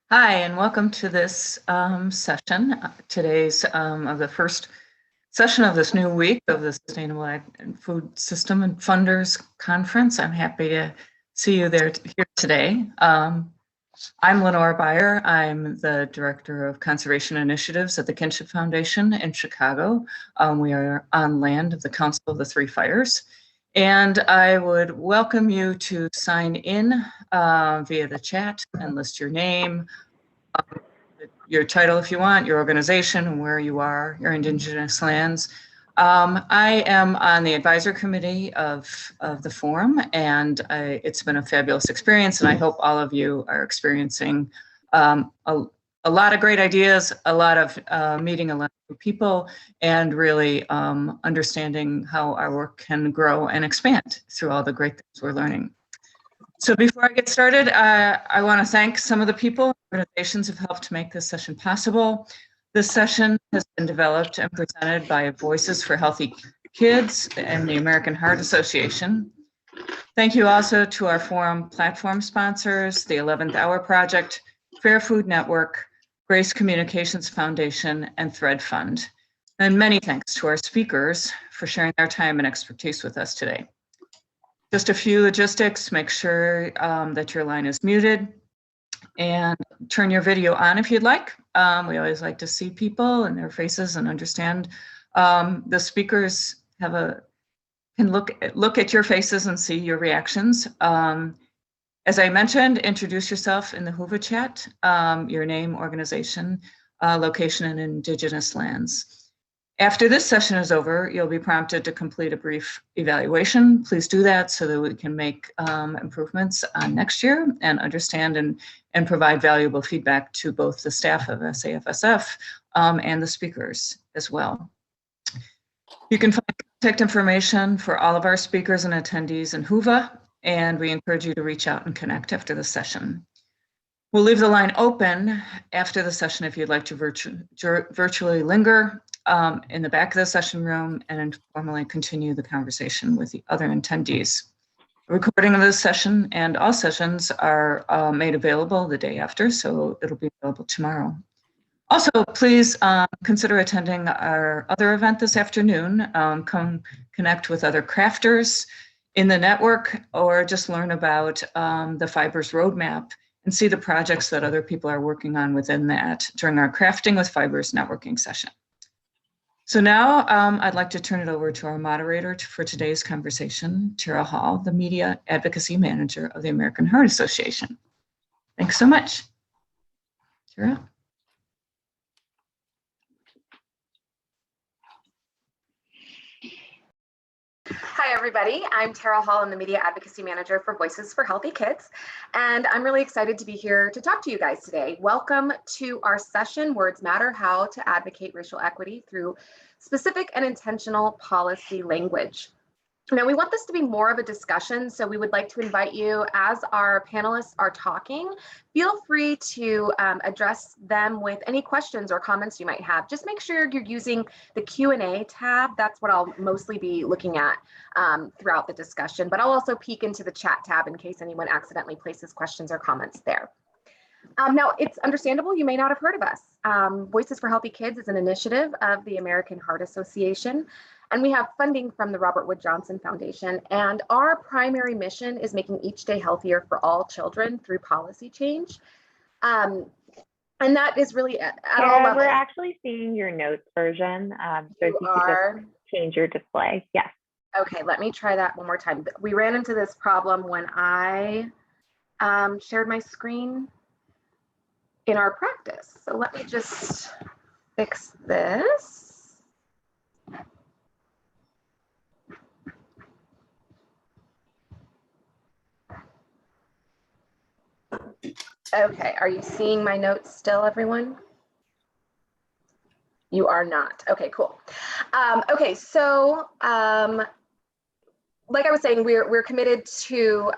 Hi, and welcome to this session. Today's of the first session of this new week of the Sustainable Ag and Food System and Funders Conference. I'm happy to see you here today. I'm Lenore Beyer. I'm the Director of Conservation Initiatives at the Kinship Foundation in Chicago. We are on land of the Council of the Three Fires. And I would welcome you to sign in via the chat and list your name, your title if you want, your organization, where you are, your Indigenous lands. I am on the advisory committee of the forum, and it's been a fabulous experience, and I hope all of you are experiencing a lot of great ideas, a lot of meeting a lot of people, and really understanding how our work can grow and expand through all the great things we're learning. So before I get started, I want to thank some of the people and organizations who have helped make this session possible. This session has been developed and presented by Voices for Healthy Kids and the American Heart Association. Thank you also to our forum platform sponsors, the 11th Hour Project, Fair Food Network, Grace Communications Foundation, and Thread Fund. And many thanks to our speakers for sharing their time and expertise with us today. Just a few logistics: make sure that your line is muted and turn your video on if you'd like. We always like to see people and their faces and understand. The speakers can look at your faces and see your reactions. As I mentioned, introduce yourself in the Whova chat, your name, organization, location, and Indigenous lands. After this session is over, you'll be prompted to complete a brief evaluation. Please do that so that we can make improvements next year and understand and provide valuable feedback to both the staff of SAFSF and the speakers as well. You can find contact information for all of our speakers and attendees in Whova, and we encourage you to reach out and connect after the session. We'll leave the line open after the session if you'd like to virtually linger in the back of the session room and informally continue the conversation with the other attendees. A recording of this session and all sessions are made available the day after, so it'll be available tomorrow. Also, please consider attending our other event this afternoon. Come connect with other crafters in the network, or just learn about the Fibers Roadmap and see the projects that other people are working on within that during our Crafting with Fibers networking session. So now I'd like to turn it over to our moderator for today's conversation, Tara Hall, the Media Advocacy Manager of the American Heart Association. Thanks so much. Tara. Hi, everybody. I'm Tara Hall. I'm the Media Advocacy Manager for Voices for Healthy Kids, and I'm really excited to be here to talk to you guys today. Welcome to our session, Words Matter, How to Advocate Racial Equity Through Specific and Intentional Policy Language. Now, we want this to be more of a discussion, so we would like to invite you, as our panelists are talking, feel free to address them with any questions or comments you might have. Just make sure you're using the Q&A tab. That's what I'll mostly be looking at throughout the discussion, but I'll also peek into the chat tab in case anyone accidentally places questions or comments there. Now, it's understandable you may not have heard of us. Voices for Healthy Kids is an initiative of the American Heart Association, and we have funding from the Robert Wood Johnson Foundation. And our primary mission is making each day healthier for all children through policy change. And that is really at all levels. We're actually seeing your notes version. So if you could just change your display. Yes. Okay, let me try that one more time. We ran into this problem when I shared my screen in our practice. So let me just fix this. Okay, are you seeing my notes still, everyone? You are not. Okay, cool. Okay, so like I was saying, we're committed to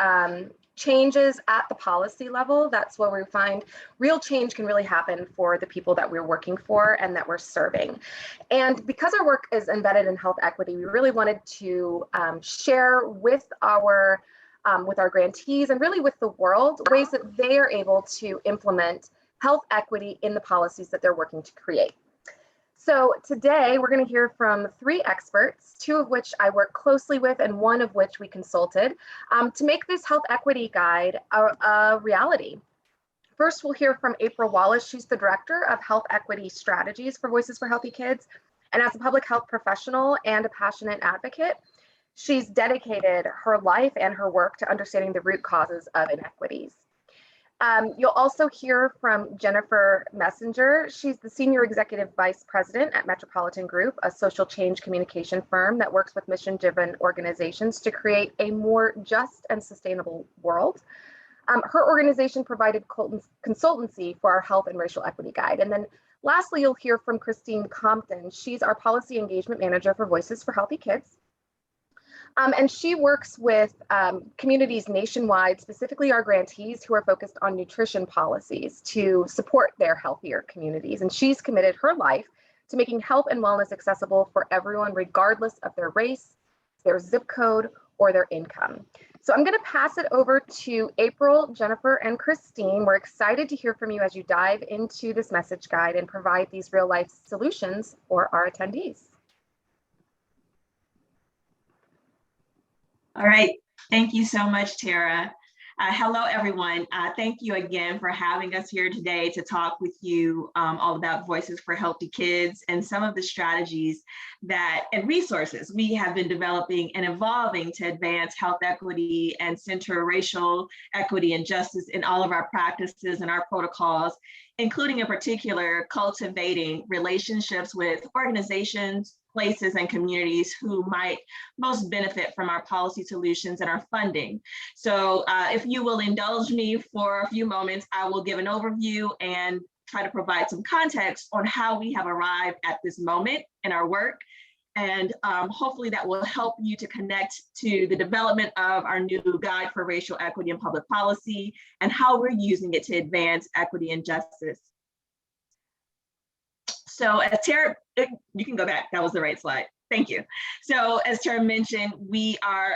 changes at the policy level. That's where we find real change can really happen for the people that we're working for and that we're serving. And because our work is embedded in health equity, we really wanted to share with our grantees and really with the world ways that they are able to implement health equity in the policies that they're working to create. So today we're going to hear from 3 experts, 2 of which I work closely with and 1 of which we consulted to make this health equity guide a reality. First, we'll hear from April Wallace. She's the Director of Health Equity Strategies for Voices for Healthy Kids. And as a public health professional and a passionate advocate, she's dedicated her life and her work to understanding the root causes of inequities. You'll also hear from Jennifer Messenger. She's the Senior Executive Vice President at Metropolitan Group, a social change communication firm that works with mission-driven organizations to create a more just and sustainable world. Her organization provided consultancy for our health and racial equity guide. And then lastly, you'll hear from Christine Compton. She's our Policy Engagement Manager for Voices for Healthy Kids. And she works with communities nationwide, specifically our grantees who are focused on nutrition policies to support their healthier communities. And she's committed her life to making health and wellness accessible for everyone, regardless of their race, their zip code, or their income. So I'm going to pass it over to April, Jennifer, and Christine. We're excited to hear from you as you dive into this message guide and provide these real life solutions for our attendees. All right, thank you so much, Tara. Hello, everyone. Thank you again for having us here today to talk with you all about Voices for Healthy Kids and some of the strategies and resources we have been developing and evolving to advance health equity and center racial equity and justice in all of our practices and our protocols, including in particular cultivating relationships with organizations, places, and communities who might most benefit from our policy solutions and our funding. So if you will indulge me for a few moments, I will give an overview and try to provide some context on how we have arrived at this moment in our work. And hopefully that will help you to connect to the development of our new guide for racial equity and public policy and how we're using it to advance equity and justice. So as Tara, you can go back, that was the right slide. Thank you. So as Tara mentioned, we are,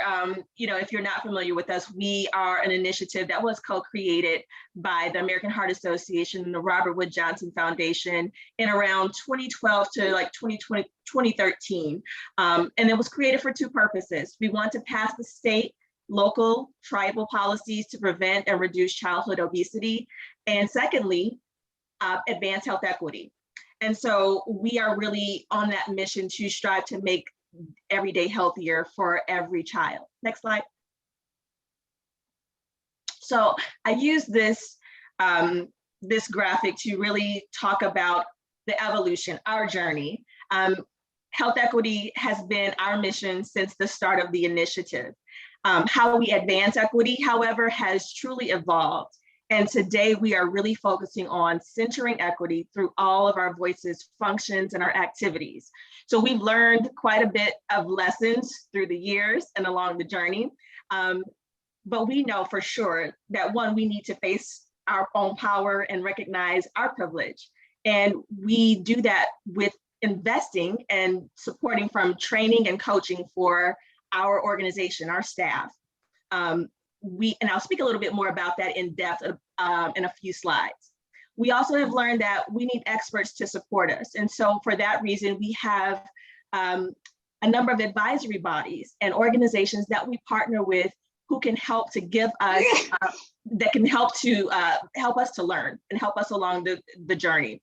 if you're not familiar with us, we are an initiative that was co-created by the American Heart Association and the Robert Wood Johnson Foundation in around 2012 to like 2013. And it was created for 2 purposes. We want to pass the state, local, tribal policies to prevent and reduce childhood obesity. And secondly, advance health equity. And so we are really on that mission to strive to make every day healthier for every child. Next slide. So I use this, this graphic to really talk about the evolution, our journey. Health equity has been our mission since the start of the initiative. How we advance equity, however, has truly evolved. And today we are really focusing on centering equity through all of our Voices functions and our activities. So we've learned quite a bit of lessons through the years and along the journey. But we know for sure that one, we need to face our own power and recognize our privilege. And we do that with investing and supporting from training and coaching for our organization, our staff. And I'll speak a little bit more about that in depth in a few slides. We also have learned that we need experts to support us. And so for that reason, we have a number of advisory bodies and organizations that we partner with who can help to give us, that can help us to learn and help us along the journey.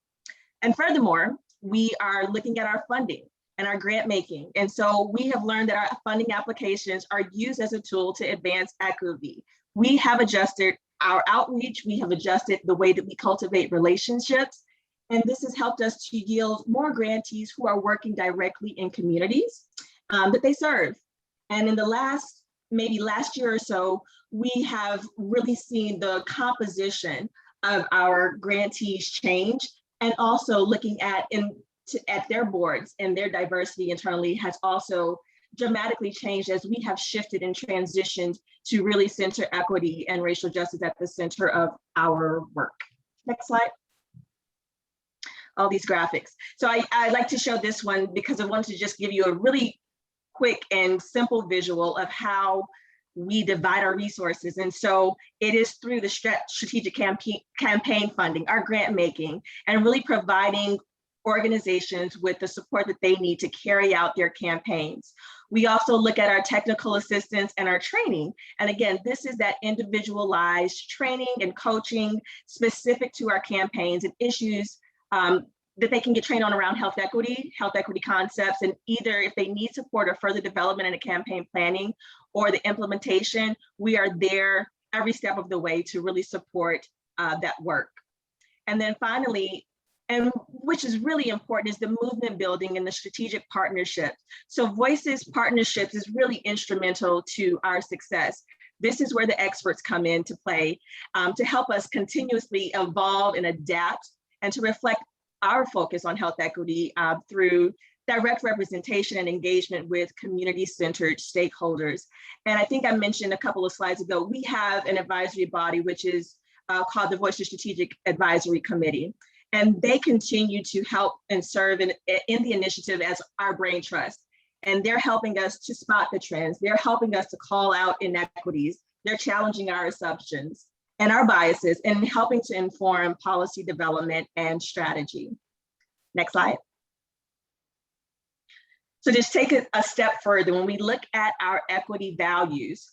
And furthermore, we are looking at our funding and our grant making. And so we have learned that our funding applications are used as a tool to advance equity. We have adjusted our outreach, we have adjusted the way that we cultivate relationships, and this has helped us to yield more grantees who are working directly in communities that they serve. And in the maybe last year or so, we have really seen the composition of our grantees change, and also looking at their boards and their diversity internally has also dramatically changed as we have shifted and transitioned to really center equity and racial justice at the center of our work. Next slide. All these graphics. So I like to show this one because I want to just give you a really quick and simple visual of how we divide our resources. And so it is through the strategic campaign funding, our grant making, and really providing organizations with the support that they need to carry out their campaigns. We also look at our technical assistance and our training. And again, this is that individualized training and coaching specific to our campaigns and issues that they can get trained on around health equity concepts, and either if they need support or further development in a campaign planning or the implementation, we are there every step of the way to really support that work. And then finally, and which is really important, is the movement building and the strategic partnerships. So Voices Partnerships is really instrumental to our success. This is where the experts come into play to help us continuously evolve and adapt and to reflect our focus on health equity through direct representation and engagement with community-centered stakeholders. And I think I mentioned a couple of slides ago, we have an advisory body, which is called the Voices Strategic Advisory Committee. And they continue to help and serve in the initiative as our brain trust. And they're helping us to spot the trends. They're helping us to call out inequities. They're challenging our assumptions and our biases and helping to inform policy development and strategy. Next slide. So just take it a step further. When we look at our equity values,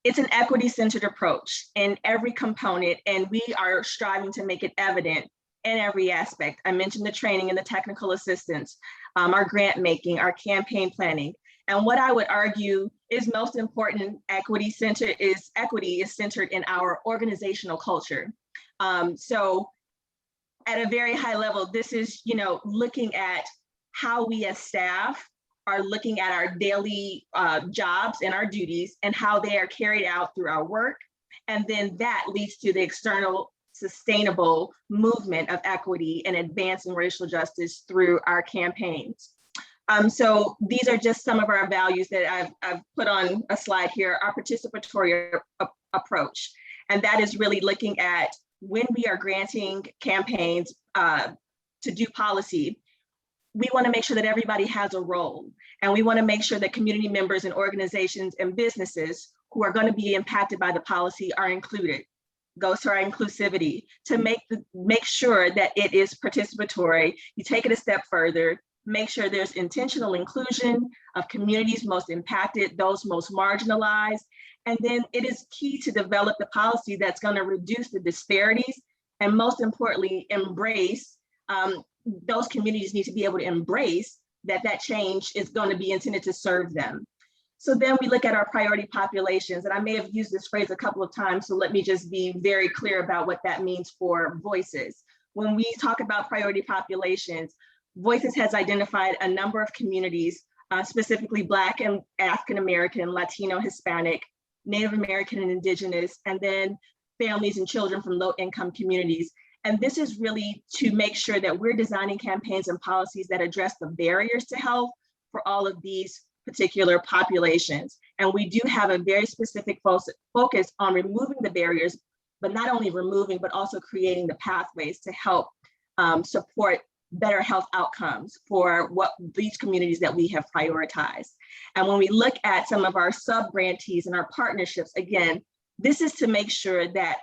it's an equity-centered approach in every component, and we are striving to make it evident in every aspect. I mentioned the training and the technical assistance, our grant making, our campaign planning. And what I would argue is most important, equity is centered in our organizational culture. So at a very high level, this is, looking at how we as staff are looking at our daily jobs and our duties and how they are carried out through our work. And then that leads to the external sustainable movement of equity and advancing racial justice through our campaigns. So these are just some of our values that I've put on a slide here, our participatory approach. And that is really looking at when we are granting campaigns to do policy, we want to make sure that everybody has a role. And we want to make sure that community members and organizations and businesses who are going to be impacted by the policy are included. Goes to our inclusivity to make sure that it is participatory. You take it a step further, make sure there's intentional inclusion of communities most impacted, those most marginalized. And then it is key to develop the policy that's going to reduce the disparities and most importantly, embrace those communities need to be able to embrace that change is going to be intended to serve them. So then we look at our priority populations, and I may have used this phrase a couple of times, so let me just be very clear about what that means for Voices. When we talk about priority populations, Voices has identified a number of communities, specifically Black and African American, Latino, Hispanic, Native American and Indigenous, and then families and children from low-income communities. And this is really to make sure that we're designing campaigns and policies that address the barriers to health for all of these particular populations. And we do have a very specific focus on removing the barriers, but not only removing, but also creating the pathways to help support better health outcomes for what these communities that we have prioritized. And when we look at some of our sub-grantees and our partnerships, again, this is to make sure that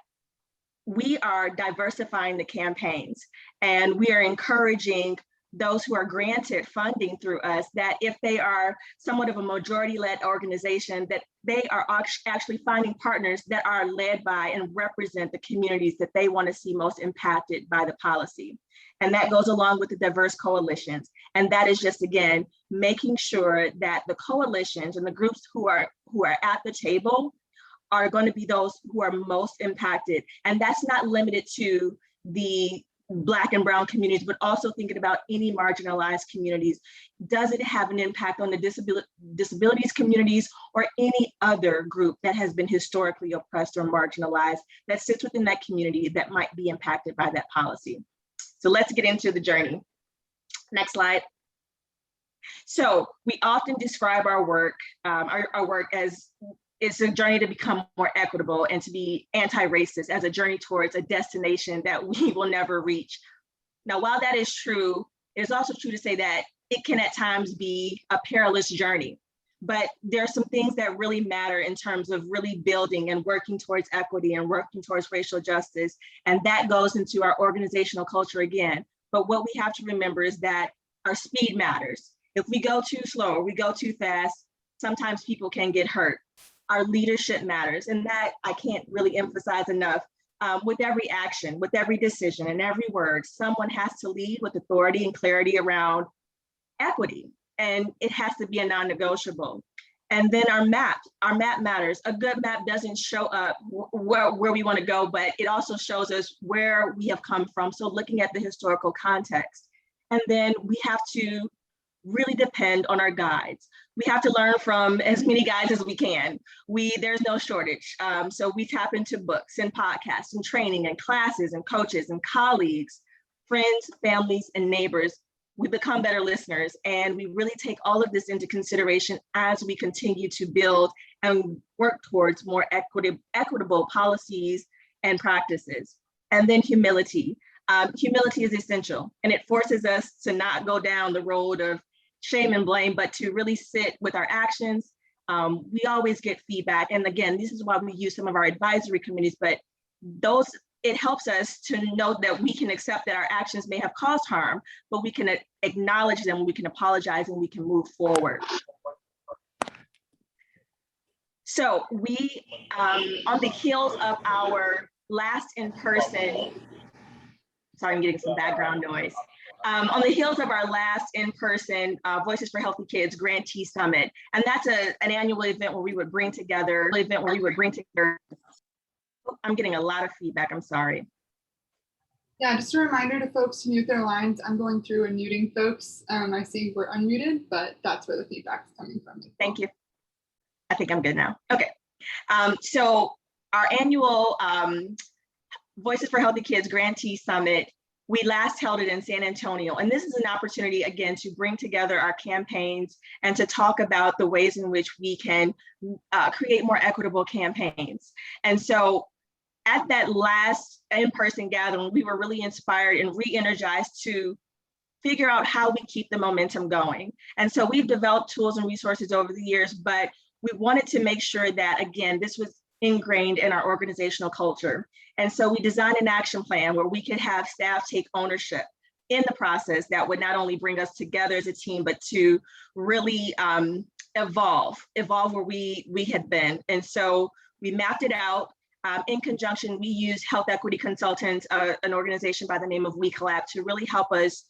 we are diversifying the campaigns and we are encouraging those who are granted funding through us, that if they are somewhat of a majority-led organization, that they are actually finding partners that are led by and represent the communities that they want to see most impacted by the policy. And that goes along with the diverse coalitions. And that is just, again, making sure that the coalitions and the groups who are at the table are going to be those who are most impacted. And that's not limited to the Black and Brown communities, but also thinking about any marginalized communities. Does it have an impact on the disabilities communities or any other group that has been historically oppressed or marginalized that sits within that community that might be impacted by that policy? So let's get into the journey. Next slide. So we often describe our work as it's a journey to become more equitable and to be anti-racist, as a journey towards a destination that we will never reach. Now, while that is true, it is also true to say that it can at times be a perilous journey. But there are some things that really matter in terms of really building and working towards equity and working towards racial justice. And that goes into our organizational culture again. But what we have to remember is that our speed matters. If we go too slow or we go too fast, sometimes people can get hurt. Our leadership matters. And that I can't really emphasize enough. With every action, with every decision and every word, someone has to lead with authority and clarity around equity. And it has to be a non-negotiable. And then our map matters. A good map doesn't show up where we want to go, but it also shows us where we have come from. So looking at the historical context. And then we have to really depend on our guides. We have to learn from as many guides as we can. There's no shortage. So we tap into books and podcasts and training and classes and coaches and colleagues, friends, families, and neighbors. We become better listeners, and we really take all of this into consideration as we continue to build and work towards more equitable policies and practices. And then humility. Humility is essential, and it forces us to not go down the road of shame and blame, but to really sit with our actions. We always get feedback. And again, this is why we use some of our advisory committees, but it helps us to know that we can accept that our actions may have caused harm, but we can acknowledge them, we can apologize, and we can move forward. So we, on the heels of our last in-person, sorry, I'm getting some background noise. On the heels of our last in-person Voices for Healthy Kids Grantee Summit, and that's an annual event where we would bring together, I'm getting a lot of feedback, I'm sorry. Yeah, just a reminder to folks to mute their lines. I'm going through and muting folks. I see we're unmuted, but that's where the feedback is coming from. Thank you. I think I'm good now. Okay. So our annual Voices for Healthy Kids Grantee Summit, we last held it in San Antonio. And this is an opportunity, again, to bring together our campaigns and to talk about the ways in which we can create more equitable campaigns. And so at that last in-person gathering, we were really inspired and re-energized to figure out how we keep the momentum going. And so we've developed tools and resources over the years, but we wanted to make sure that, again, this was ingrained in our organizational culture. And so we designed an action plan where we could have staff take ownership in the process that would not only bring us together as a team, but to really evolve where we had been. And so we mapped it out. In conjunction, we used health equity consultants, an organization by the name of WeCollab, to really help us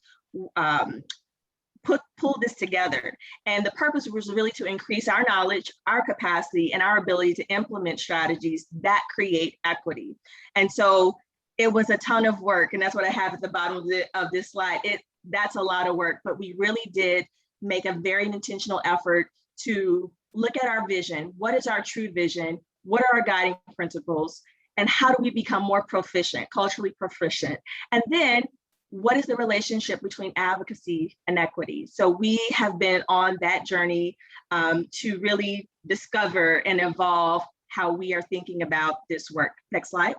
pull this together. And the purpose was really to increase our knowledge, our capacity, and our ability to implement strategies that create equity. And so it was a ton of work, and that's what I have at the bottom of this slide. That's a lot of work, but we really did make a very intentional effort to look at our vision. What is our true vision? What are our guiding principles? And how do we become more proficient, culturally proficient? And then what is the relationship between advocacy and equity? So we have been on that journey to really discover and evolve how we are thinking about this work. Next slide.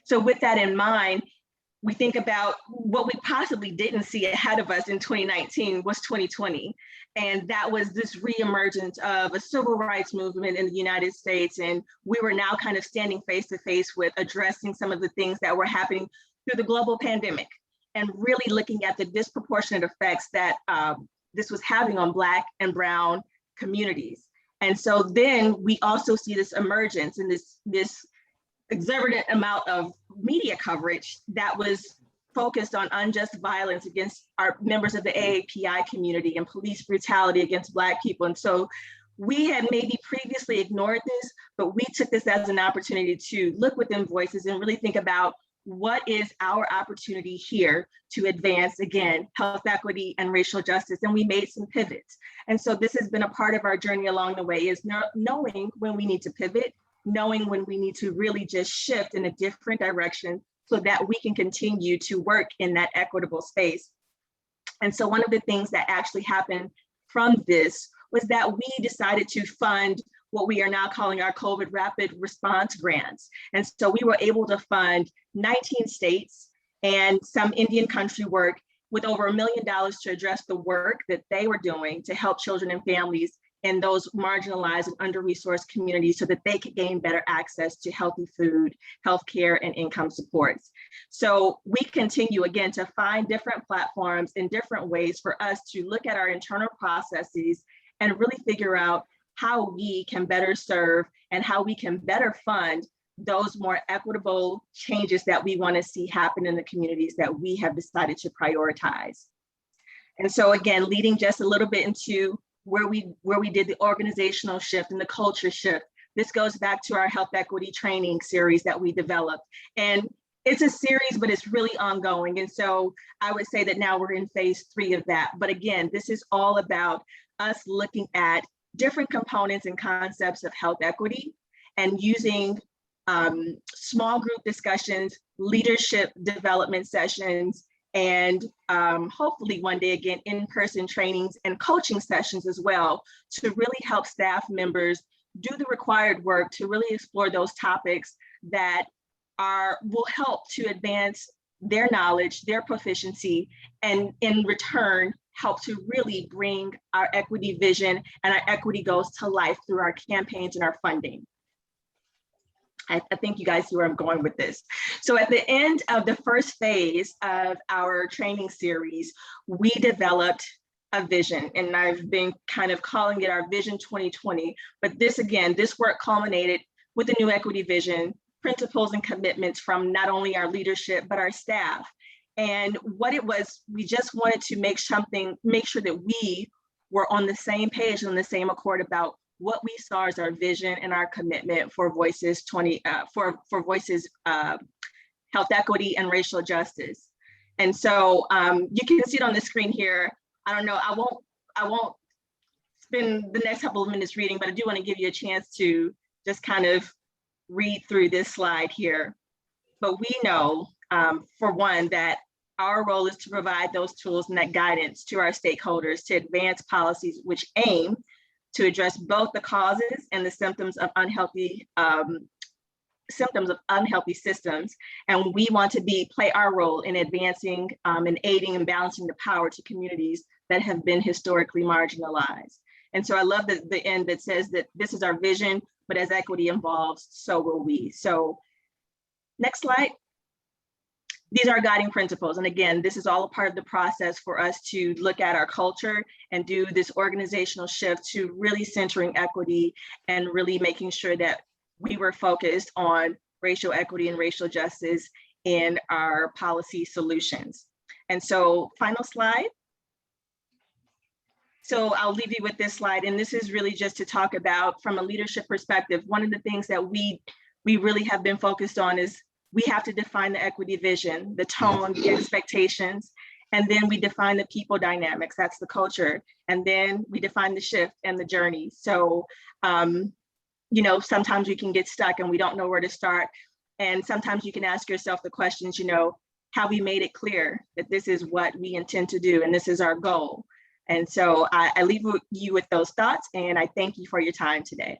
So with that in mind, we think about what we possibly didn't see ahead of us in 2019 was 2020. And that was this reemergence of a civil rights movement in the United States. And we were now kind of standing face to face with addressing some of the things that were happening through the global pandemic and really looking at the disproportionate effects that this was having on Black and Brown communities. And so then we also see this emergence and this exorbitant amount of media coverage that was focused on unjust violence against our members of the AAPI community and police brutality against Black people. And so we had maybe previously ignored this, but we took this as an opportunity to look within Voices and really think about what is our opportunity here to advance, again, health equity and racial justice. And we made some pivots. And so this has been a part of our journey along the way, is knowing when we need to pivot, knowing when we need to really just shift in a different direction so that we can continue to work in that equitable space. And so one of the things that actually happened from this was that we decided to fund what we are now calling our COVID rapid response grants. And so we were able to fund 19 states and some Indian country work with over $1 million to address the work that they were doing to help children and families in those marginalized and under-resourced communities so that they could gain better access to healthy food, healthcare, and income supports. So we continue again to find different platforms and different ways for us to look at our internal processes and really figure out how we can better serve and how we can better fund those more equitable changes that we want to see happen in the communities that we have decided to prioritize. And so again, leading just a little bit into where we did the organizational shift and the culture shift. This goes back to our health equity training series that we developed. And it's a series, but it's really ongoing. And so I would say that now we're in phase 3 of that. But again, this is all about us looking at different components and concepts of health equity and using small group discussions, leadership development sessions, and hopefully one day again, in-person trainings and coaching sessions as well to really help staff members do the required work to really explore those topics that will help to advance their knowledge, their proficiency, and in return, help to really bring our equity vision and our equity goals to life through our campaigns and our funding. I think you guys see where I'm going with this. So at the end of the first phase of our training series, we developed a vision, and I've been kind of calling it our Vision 2020. But this work culminated with a new equity vision, principles and commitments from not only our leadership, but our staff. And what it was, we just wanted to make sure that we were on the same page and on the same accord about what we saw as our vision and our commitment for Voices Voices health equity and racial justice. And so you can see it on the screen here. I don't know, I won't spend the next couple of minutes reading, but I do want to give you a chance to just kind of read through this slide here. But we know, for one, that our role is to provide those tools and that guidance to our stakeholders to advance policies which aim to address both the causes and the symptoms of unhealthy systems. And we want to play our role in advancing and aiding and balancing the power to communities that have been historically marginalized. And so I love the end that says that this is our vision, but as equity evolves, so will we. So next slide. These are our guiding principles. And again, this is all a part of the process for us to look at our culture and do this organizational shift to really centering equity and really making sure that we were focused on racial equity and racial justice in our policy solutions. And so final slide. So I'll leave you with this slide. And this is really just to talk about, from a leadership perspective, one of the things that we really have been focused on is we have to define the equity vision, the tone, the expectations, and then we define the people dynamics, that's the culture. And then we define the shift and the journey. So, sometimes we can get stuck and we don't know where to start. And sometimes you can ask yourself the questions, have we made it clear that this is what we intend to do and this is our goal? And so I leave you with those thoughts, and I thank you for your time today.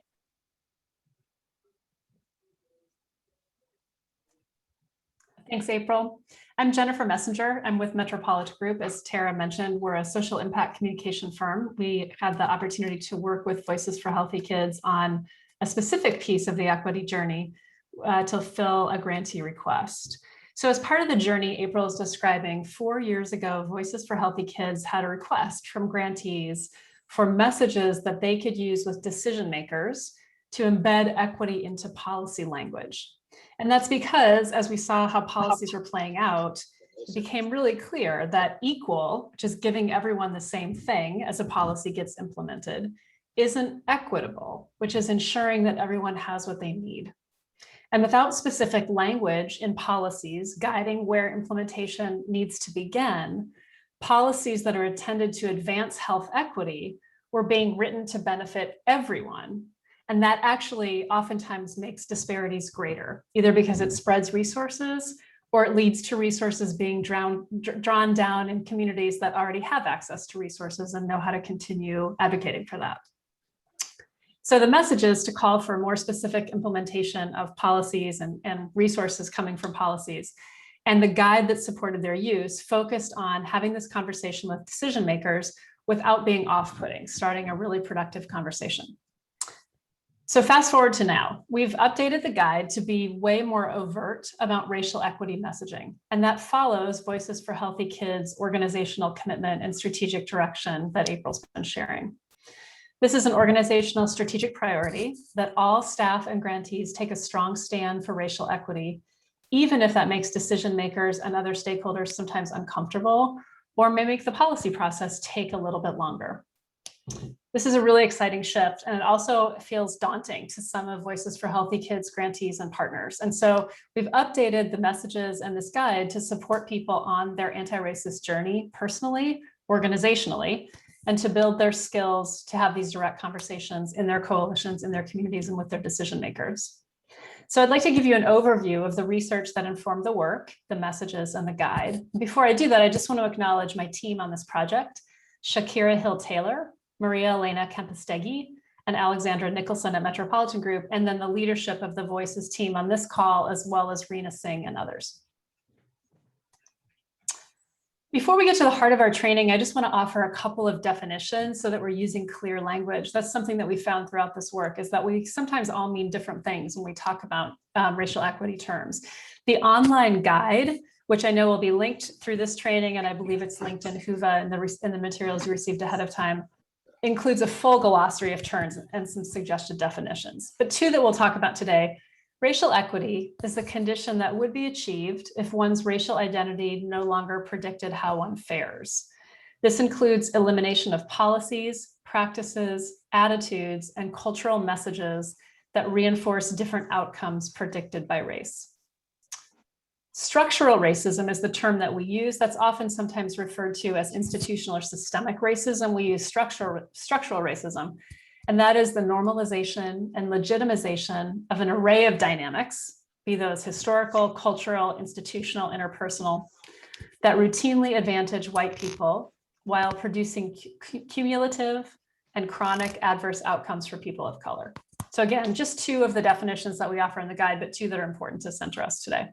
Thanks, April. I'm Jennifer Messenger. I'm with Metropolitan Group. As Tara mentioned, we're a social impact communication firm. We had the opportunity to work with Voices for Healthy Kids on a specific piece of the equity journey to fill a grantee request. So as part of the journey April is describing, 4 years ago, Voices for Healthy Kids had a request from grantees for messages that they could use with decision makers to embed equity into policy language. And that's because, as we saw how policies were playing out, it became really clear that equal, which is giving everyone the same thing as a policy gets implemented, isn't equitable, which is ensuring that everyone has what they need. And without specific language in policies guiding where implementation needs to begin, policies that are intended to advance health equity were being written to benefit everyone. And that actually oftentimes makes disparities greater, either because it spreads resources or it leads to resources being drawn down in communities that already have access to resources and know how to continue advocating for that. So the message is to call for more specific implementation of policies and resources coming from policies. And the guide that supported their use focused on having this conversation with decision makers without being off-putting, starting a really productive conversation. So fast forward to now, we've updated the guide to be way more overt about racial equity messaging. And that follows Voices for Healthy Kids' organizational commitment and strategic direction that April's been sharing. This is an organizational strategic priority that all staff and grantees take a strong stand for racial equity, even if that makes decision makers and other stakeholders sometimes uncomfortable, or may make the policy process take a little bit longer. This is a really exciting shift, and it also feels daunting to some of Voices for Healthy Kids grantees and partners. And so we've updated the messages and this guide to support people on their anti-racist journey personally, organizationally, and to build their skills to have these direct conversations in their coalitions, in their communities, and with their decision makers. So I'd like to give you an overview of the research that informed the work, the messages, and the guide. Before I do that, I just want to acknowledge my team on this project: Shakira Hill-Taylor, Maria Elena Campestegui, and Alexandra Nicholson at Metropolitan Group, and then the leadership of the Voices team on this call, as well as Rena Singh and others. Before we get to the heart of our training, I just want to offer a couple of definitions so that we're using clear language. That's something that we found throughout this work, is that we sometimes all mean different things when we talk about racial equity terms. The online guide, which I know will be linked through this training, and I believe it's linked in Whova in the materials you received ahead of time, includes a full glossary of terms and some suggested definitions. But two that we'll talk about today: racial equity is the condition that would be achieved if one's racial identity no longer predicted how one fares. This includes elimination of policies, practices, attitudes, and cultural messages that reinforce different outcomes predicted by race. Structural racism is the term that we use. That's often sometimes referred to as institutional or systemic racism. We use structural racism. And that is the normalization and legitimization of an array of dynamics, be those historical, cultural, institutional, interpersonal, that routinely advantage white people while producing cumulative and chronic adverse outcomes for people of color. So again, just two of the definitions that we offer in the guide, but two that are important to center us today.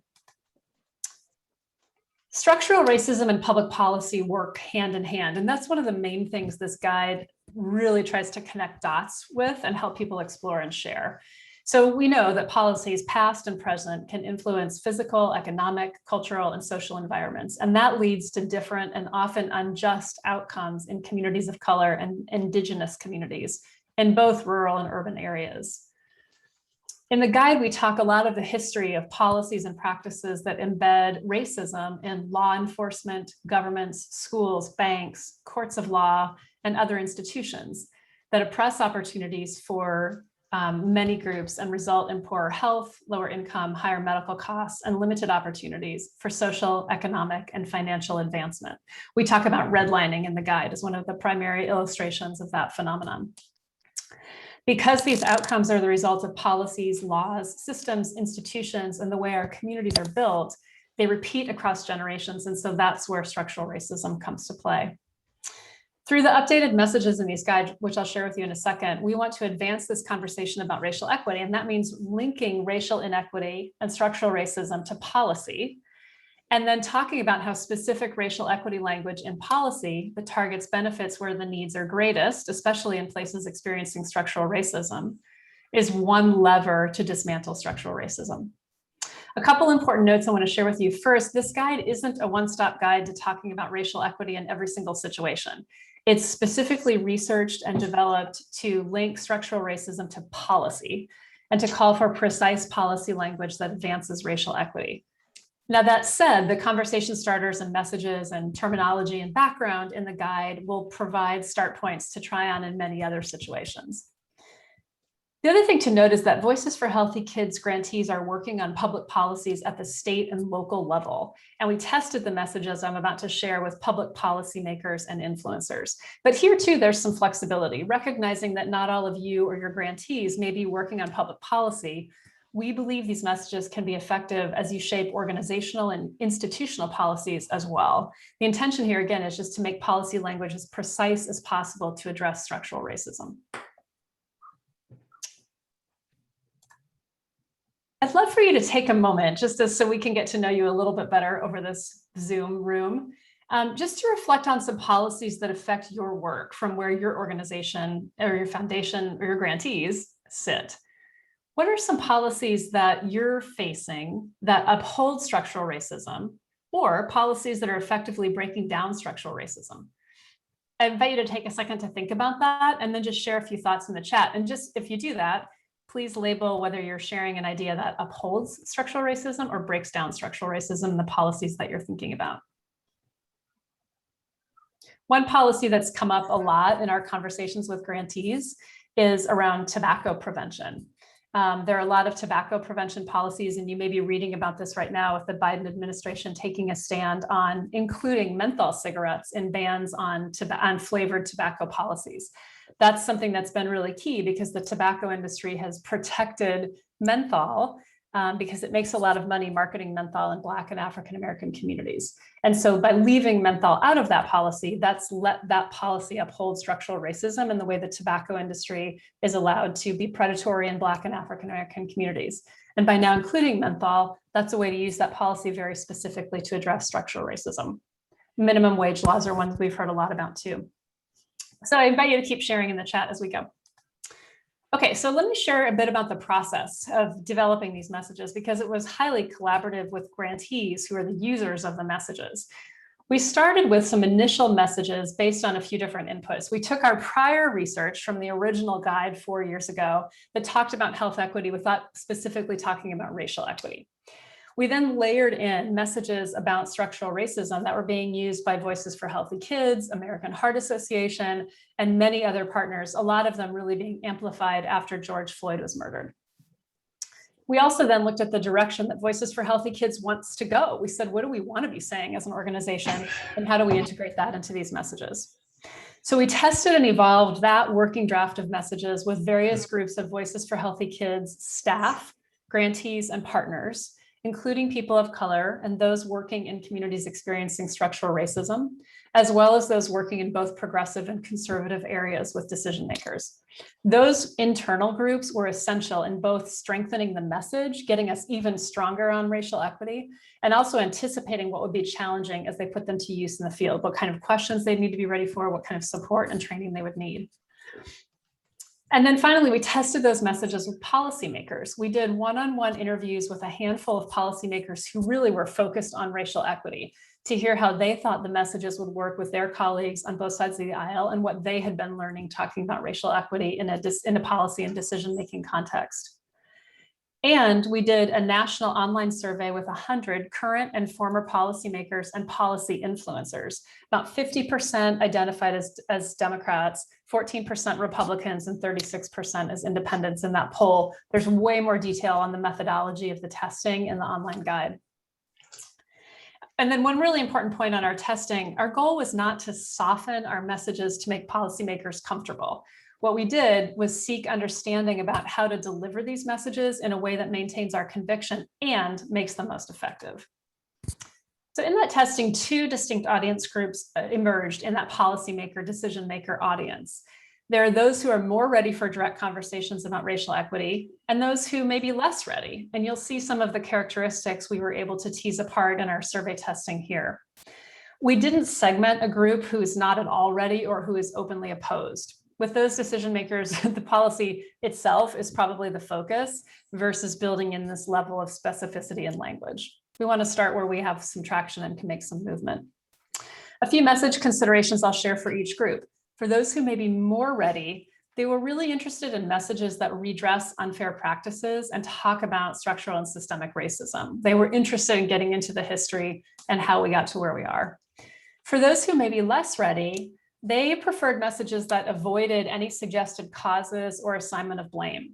Structural racism and public policy work hand in hand, and that's one of the main things this guide really tries to connect dots with and help people explore and share. So we know that policies past and present can influence physical, economic, cultural, and social environments, and that leads to different and often unjust outcomes in communities of color and indigenous communities in both rural and urban areas. In the guide, we talk a lot of the history of policies and practices that embed racism in law enforcement, governments, schools, banks, courts of law, and other institutions that oppress opportunities for many groups and result in poorer health, lower income, higher medical costs, and limited opportunities for social, economic, and financial advancement. We talk about redlining in the guide as one of the primary illustrations of that phenomenon. Because these outcomes are the result of policies, laws, systems, institutions, and the way our communities are built, they repeat across generations, and so that's where structural racism comes to play. Through the updated messages in these guides, which I'll share with you in a second, we want to advance this conversation about racial equity, and that means linking racial inequity and structural racism to policy, and then talking about how specific racial equity language in policy that targets benefits where the needs are greatest, especially in places experiencing structural racism, is one lever to dismantle structural racism. A couple important notes I want to share with you. First, this guide isn't a one-stop guide to talking about racial equity in every single situation. It's specifically researched and developed to link structural racism to policy and to call for precise policy language that advances racial equity. Now, that said, the conversation starters and messages and terminology and background in the guide will provide start points to try on in many other situations. The other thing to note is that Voices for Healthy Kids grantees are working on public policies at the state and local level. And we tested the messages I'm about to share with public policymakers and influencers. But here too, there's some flexibility, recognizing that not all of you or your grantees may be working on public policy. We believe these messages can be effective as you shape organizational and institutional policies as well. The intention here, again, is just to make policy language as precise as possible to address structural racism. I'd love for you to take a moment so we can get to know you a little bit better over this Zoom room, just to reflect on some policies that affect your work from where your organization or your foundation or your grantees sit. What are some policies that you're facing that uphold structural racism, or policies that are effectively breaking down structural racism? I invite you to take a second to think about that and then just share a few thoughts in the chat. And just if you do that, please label whether you're sharing an idea that upholds structural racism or breaks down structural racism and the policies that you're thinking about. One policy that's come up a lot in our conversations with grantees is around tobacco prevention. There are a lot of tobacco prevention policies, and you may be reading about this right now with the Biden administration taking a stand on including menthol cigarettes in bans on flavored tobacco policies. That's something that's been really key because the tobacco industry has protected menthol because it makes a lot of money marketing menthol in Black and African American communities. And so by leaving menthol out of that policy, that's let that policy uphold structural racism in the way the tobacco industry is allowed to be predatory in Black and African American communities. And by now including menthol, that's a way to use that policy very specifically to address structural racism. Minimum wage laws are ones we've heard a lot about too. So I invite you to keep sharing in the chat as we go. Okay, so let me share a bit about the process of developing these messages because it was highly collaborative with grantees who are the users of the messages. We started with some initial messages based on a few different inputs. We took our prior research from the original guide 4 years ago that talked about health equity without specifically talking about racial equity. We then layered in messages about structural racism that were being used by Voices for Healthy Kids, American Heart Association, and many other partners, a lot of them really being amplified after George Floyd was murdered. We also then looked at the direction that Voices for Healthy Kids wants to go. We said, what do we want to be saying as an organization, and how do we integrate that into these messages? So we tested and evolved that working draft of messages with various groups of Voices for Healthy Kids staff, grantees, and partners, including people of color and those working in communities experiencing structural racism, as well as those working in both progressive and conservative areas with decision makers. Those internal groups were essential in both strengthening the message, getting us even stronger on racial equity, and also anticipating what would be challenging as they put them to use in the field, what kind of questions they need to be ready for, what kind of support and training they would need. And then finally, we tested those messages with policymakers. We did one-on-one interviews with a handful of policymakers who really were focused on racial equity to hear how they thought the messages would work with their colleagues on both sides of the aisle and what they had been learning talking about racial equity in a policy and decision-making context. And we did a national online survey with 100 current and former policymakers and policy influencers. About 50% identified as Democrats, 14% Republicans, and 36% as independents in that poll. There's way more detail on the methodology of the testing in the online guide. And then one really important point on our testing, our goal was not to soften our messages to make policymakers comfortable. What we did was seek understanding about how to deliver these messages in a way that maintains our conviction and makes them most effective. So in that testing, two distinct audience groups emerged in that policymaker, decision maker audience. There are those who are more ready for direct conversations about racial equity and those who may be less ready. And you'll see some of the characteristics we were able to tease apart in our survey testing here. We didn't segment a group who is not at all ready or who is openly opposed. With those decision makers, the policy itself is probably the focus versus building in this level of specificity in language. We want to start where we have some traction and can make some movement. A few message considerations I'll share for each group. For those who may be more ready, they were really interested in messages that redress unfair practices and talk about structural and systemic racism. They were interested in getting into the history and how we got to where we are. For those who may be less ready, they preferred messages that avoided any suggested causes or assignment of blame.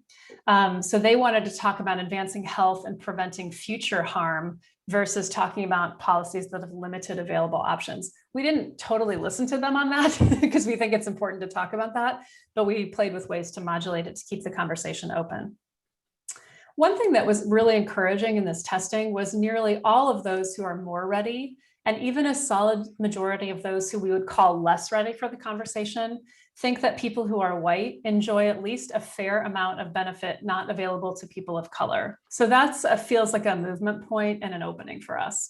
So they wanted to talk about advancing health and preventing future harm versus talking about policies that have limited available options. We didn't totally listen to them on that because we think it's important to talk about that, but we played with ways to modulate it to keep the conversation open. One thing that was really encouraging in this testing was nearly all of those who are more ready, and even a solid majority of those who we would call less ready for the conversation, think that people who are white enjoy at least a fair amount of benefit not available to people of color. So that's feels like a movement point and an opening for us.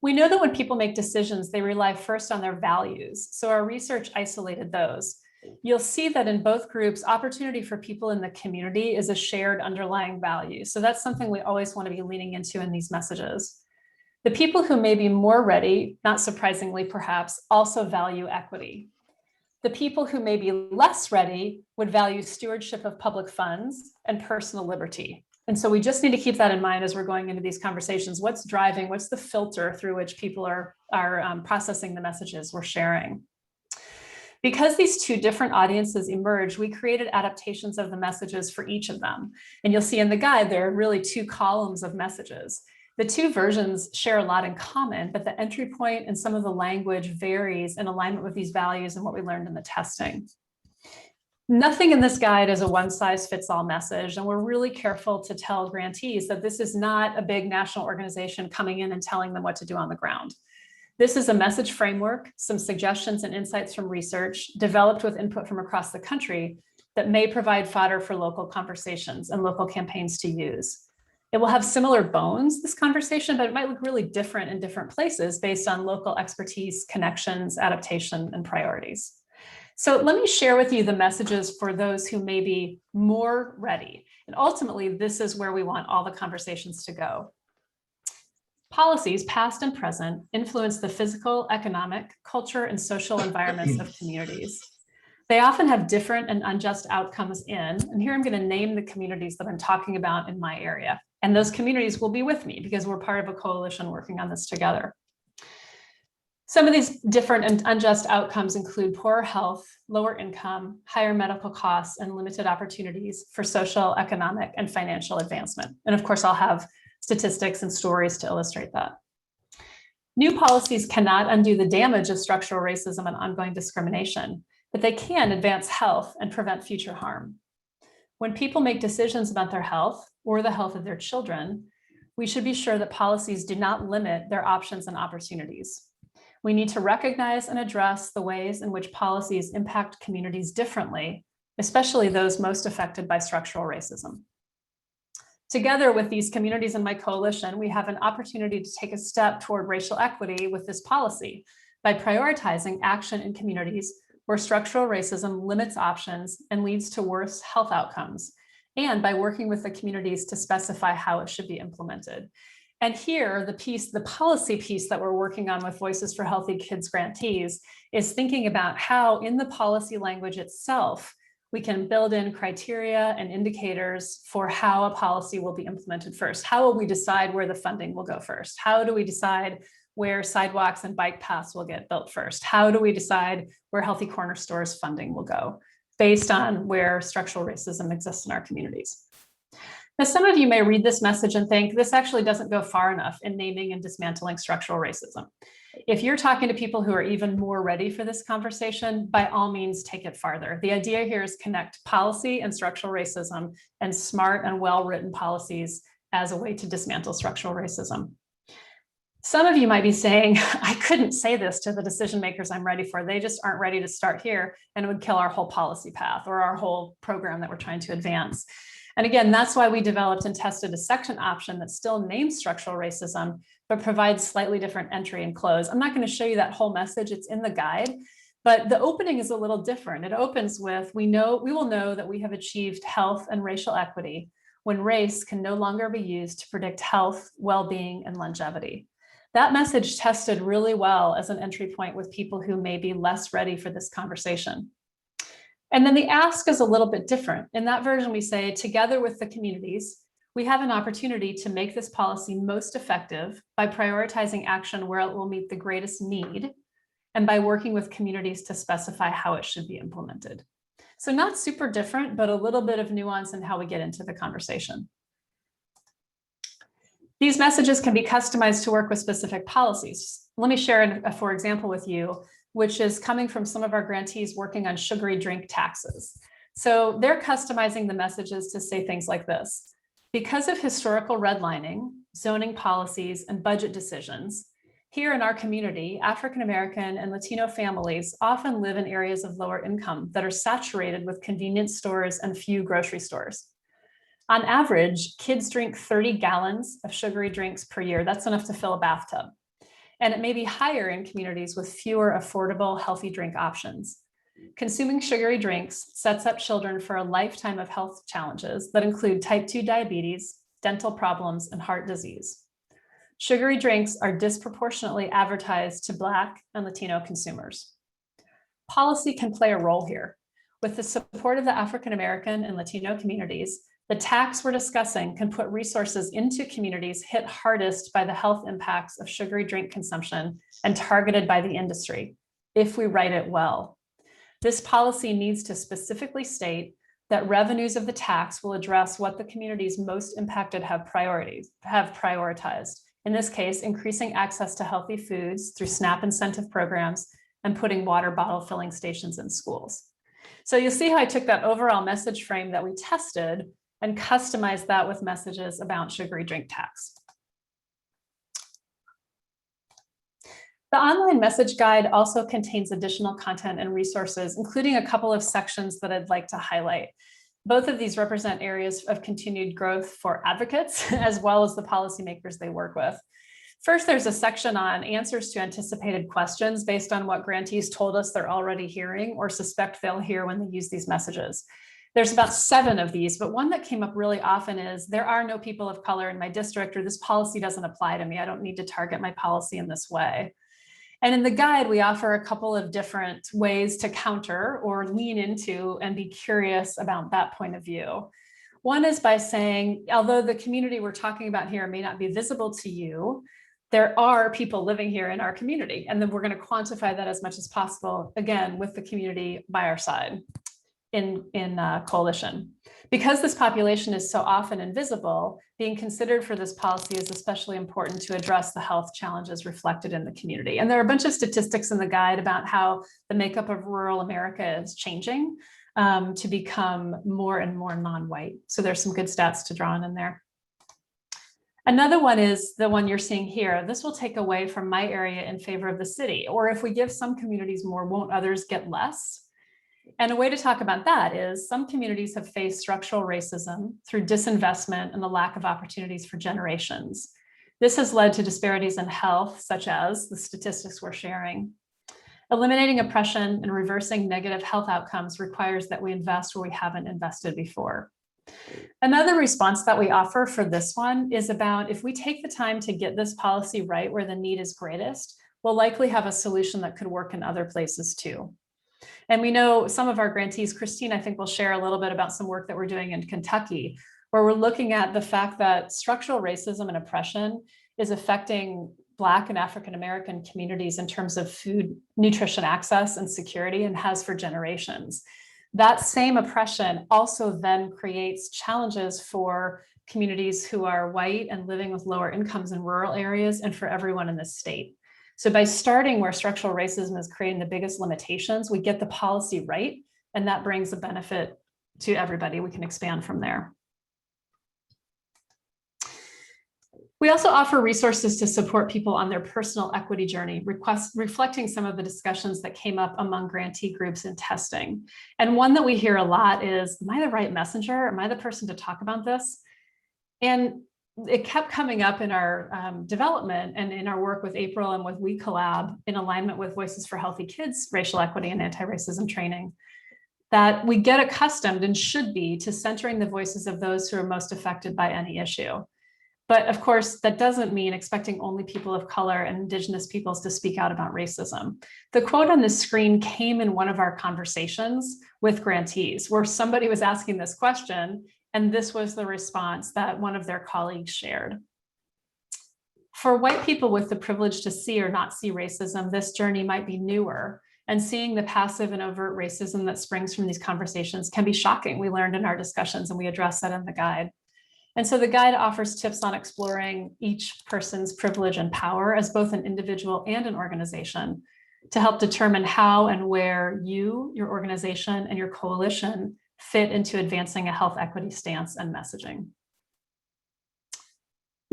We know that when people make decisions, they rely first on their values. So our research isolated those. You'll see that in both groups, opportunity for people in the community is a shared underlying value. So that's something we always want to be leaning into in these messages. The people who may be more ready, not surprisingly perhaps, also value equity. The people who may be less ready would value stewardship of public funds and personal liberty. And so we just need to keep that in mind as we're going into these conversations. What's driving, what's the filter through which people are processing the messages we're sharing? Because these two different audiences emerged, we created adaptations of the messages for each of them. And you'll see in the guide, there are really two columns of messages. The two versions share a lot in common, but the entry point and some of the language varies in alignment with these values and what we learned in the testing. Nothing in this guide is a one-size-fits-all message, and we're really careful to tell grantees that this is not a big national organization coming in and telling them what to do on the ground. This is a message framework, some suggestions and insights from research developed with input from across the country that may provide fodder for local conversations and local campaigns to use. It will have similar bones, this conversation, but it might look really different in different places based on local expertise, connections, adaptation, and priorities. So let me share with you the messages for those who may be more ready. And ultimately, this is where we want all the conversations to go. Policies, past and present, influence the physical, economic, culture, and social environments of communities. They often have different and unjust outcomes in, and here I'm going to name the communities that I'm talking about in my area. And those communities will be with me because we're part of a coalition working on this together. Some of these different and unjust outcomes include poorer health, lower income, higher medical costs, and limited opportunities for social, economic, and financial advancement. And of course, I'll have statistics and stories to illustrate that. New policies cannot undo the damage of structural racism and ongoing discrimination, but they can advance health and prevent future harm. When people make decisions about their health or the health of their children, we should be sure that policies do not limit their options and opportunities. We need to recognize and address the ways in which policies impact communities differently, especially those most affected by structural racism. Together with these communities in my coalition, we have an opportunity to take a step toward racial equity with this policy by prioritizing action in communities where structural racism limits options and leads to worse health outcomes, and by working with the communities to specify how it should be implemented. And here, the policy piece that we're working on with Voices for Healthy Kids grantees is thinking about how in the policy language itself, we can build in criteria and indicators for how a policy will be implemented first. How will we decide where the funding will go first? How do we decide where sidewalks and bike paths will get built first? How do we decide where Healthy Corner Stores funding will go based on where structural racism exists in our communities? Now, some of you may read this message and think this actually doesn't go far enough in naming and dismantling structural racism. If you're talking to people who are even more ready for this conversation, by all means, take it farther. The idea here is connect policy and structural racism and smart and well-written policies as a way to dismantle structural racism. Some of you might be saying, I couldn't say this to the decision makers I'm ready for. They just aren't ready to start here, and it would kill our whole policy path or our whole program that we're trying to advance. And again, that's why we developed and tested a section option that still names structural racism, but provides slightly different entry and close. I'm not going to show you that whole message. It's in the guide, but the opening is a little different. It opens with, we will know that we have achieved health and racial equity when race can no longer be used to predict health, well-being, and longevity. That message tested really well as an entry point with people who may be less ready for this conversation. And then the ask is a little bit different. In that version, we say, together with the communities, we have an opportunity to make this policy most effective by prioritizing action where it will meet the greatest need and by working with communities to specify how it should be implemented. So not super different, but a little bit of nuance in how we get into the conversation. These messages can be customized to work with specific policies. Let me share for example with you, which is coming from some of our grantees working on sugary drink taxes. So they're customizing the messages to say things like this. Because of historical redlining, zoning policies, and budget decisions, Here in our community, African American and Latino families often live in areas of lower income that are saturated with convenience stores and few grocery stores. On average, kids drink 30 gallons of sugary drinks per year. That's enough to fill a bathtub. And it may be higher in communities with fewer affordable, healthy drink options. Consuming sugary drinks sets up children for a lifetime of health challenges that include type 2 diabetes, dental problems, and heart disease. Sugary drinks are disproportionately advertised to Black and Latino consumers. Policy can play a role here. With the support of the African American and Latino communities, the tax we're discussing can put resources into communities hit hardest by the health impacts of sugary drink consumption and targeted by the industry, if we write it well. This policy needs to specifically state that revenues of the tax will address what the communities most impacted have prioritized. In this case, increasing access to healthy foods through SNAP incentive programs and putting water bottle filling stations in schools. So you'll see how I took that overall message frame that we tested and customized that with messages about sugary drink tax. The online message guide also contains additional content and resources, including a couple of sections that I'd like to highlight. Both of these represent areas of continued growth for advocates, as well as the policymakers they work with. First, there's a section on answers to anticipated questions based on what grantees told us they're already hearing or suspect they'll hear when they use these messages. There's about 7 of these, but one that came up really often is, there are no people of color in my district, or this policy doesn't apply to me. I don't need to target my policy in this way. And in the guide, we offer a couple of different ways to counter or lean into and be curious about that point of view. One is by saying, although the community we're talking about here may not be visible to you, there are people living here in our community. And then we're going to quantify that as much as possible, again, with the community by our side in coalition. Because this population is so often invisible, being considered for this policy is especially important to address the health challenges reflected in the community. And there are a bunch of statistics in the guide about how the makeup of rural America is changing to become more and more non-white. So there's some good stats to draw in there. Another one is the one you're seeing here. This will take away from my area in favor of the city. Or if we give some communities more, won't others get less? And a way to talk about that is some communities have faced structural racism through disinvestment and the lack of opportunities for generations. This has led to disparities in health, such as the statistics we're sharing. Eliminating oppression and reversing negative health outcomes requires that we invest where we haven't invested before. Another response that we offer for this one is about, if we take the time to get this policy right where the need is greatest, we'll likely have a solution that could work in other places too. And we know some of our grantees, Christine, I think will share a little bit about some work that we're doing in Kentucky, where we're looking at the fact that structural racism and oppression is affecting Black and African American communities in terms of food, nutrition access and security, and has for generations. That same oppression also then creates challenges for communities who are white and living with lower incomes in rural areas, and for everyone in the state. So by starting where structural racism is creating the biggest limitations, we get the policy right, and that brings a benefit to everybody. We can expand from there. We also offer resources to support people on their personal equity journey, reflecting some of the discussions that came up among grantee groups in testing. And one that we hear a lot is, am I the right messenger? Am I the person to talk about this? And it kept coming up in our development and in our work with April and with We Collab, in alignment with Voices for Healthy Kids, racial equity and anti-racism training, that we get accustomed, and should be, to centering the voices of those who are most affected by any issue. But of course, that doesn't mean expecting only people of color and Indigenous peoples to speak out about racism. The quote on the screen came in one of our conversations with grantees, where somebody was asking this question, and this was the response that one of their colleagues shared. For white people with the privilege to see or not see racism, this journey might be newer, and seeing the passive and overt racism that springs from these conversations can be shocking. We learned in our discussions, and we address that in the guide. And so the guide offers tips on exploring each person's privilege and power as both an individual and an organization, to help determine how and where you, your organization, and your coalition fit into advancing a health equity stance and messaging.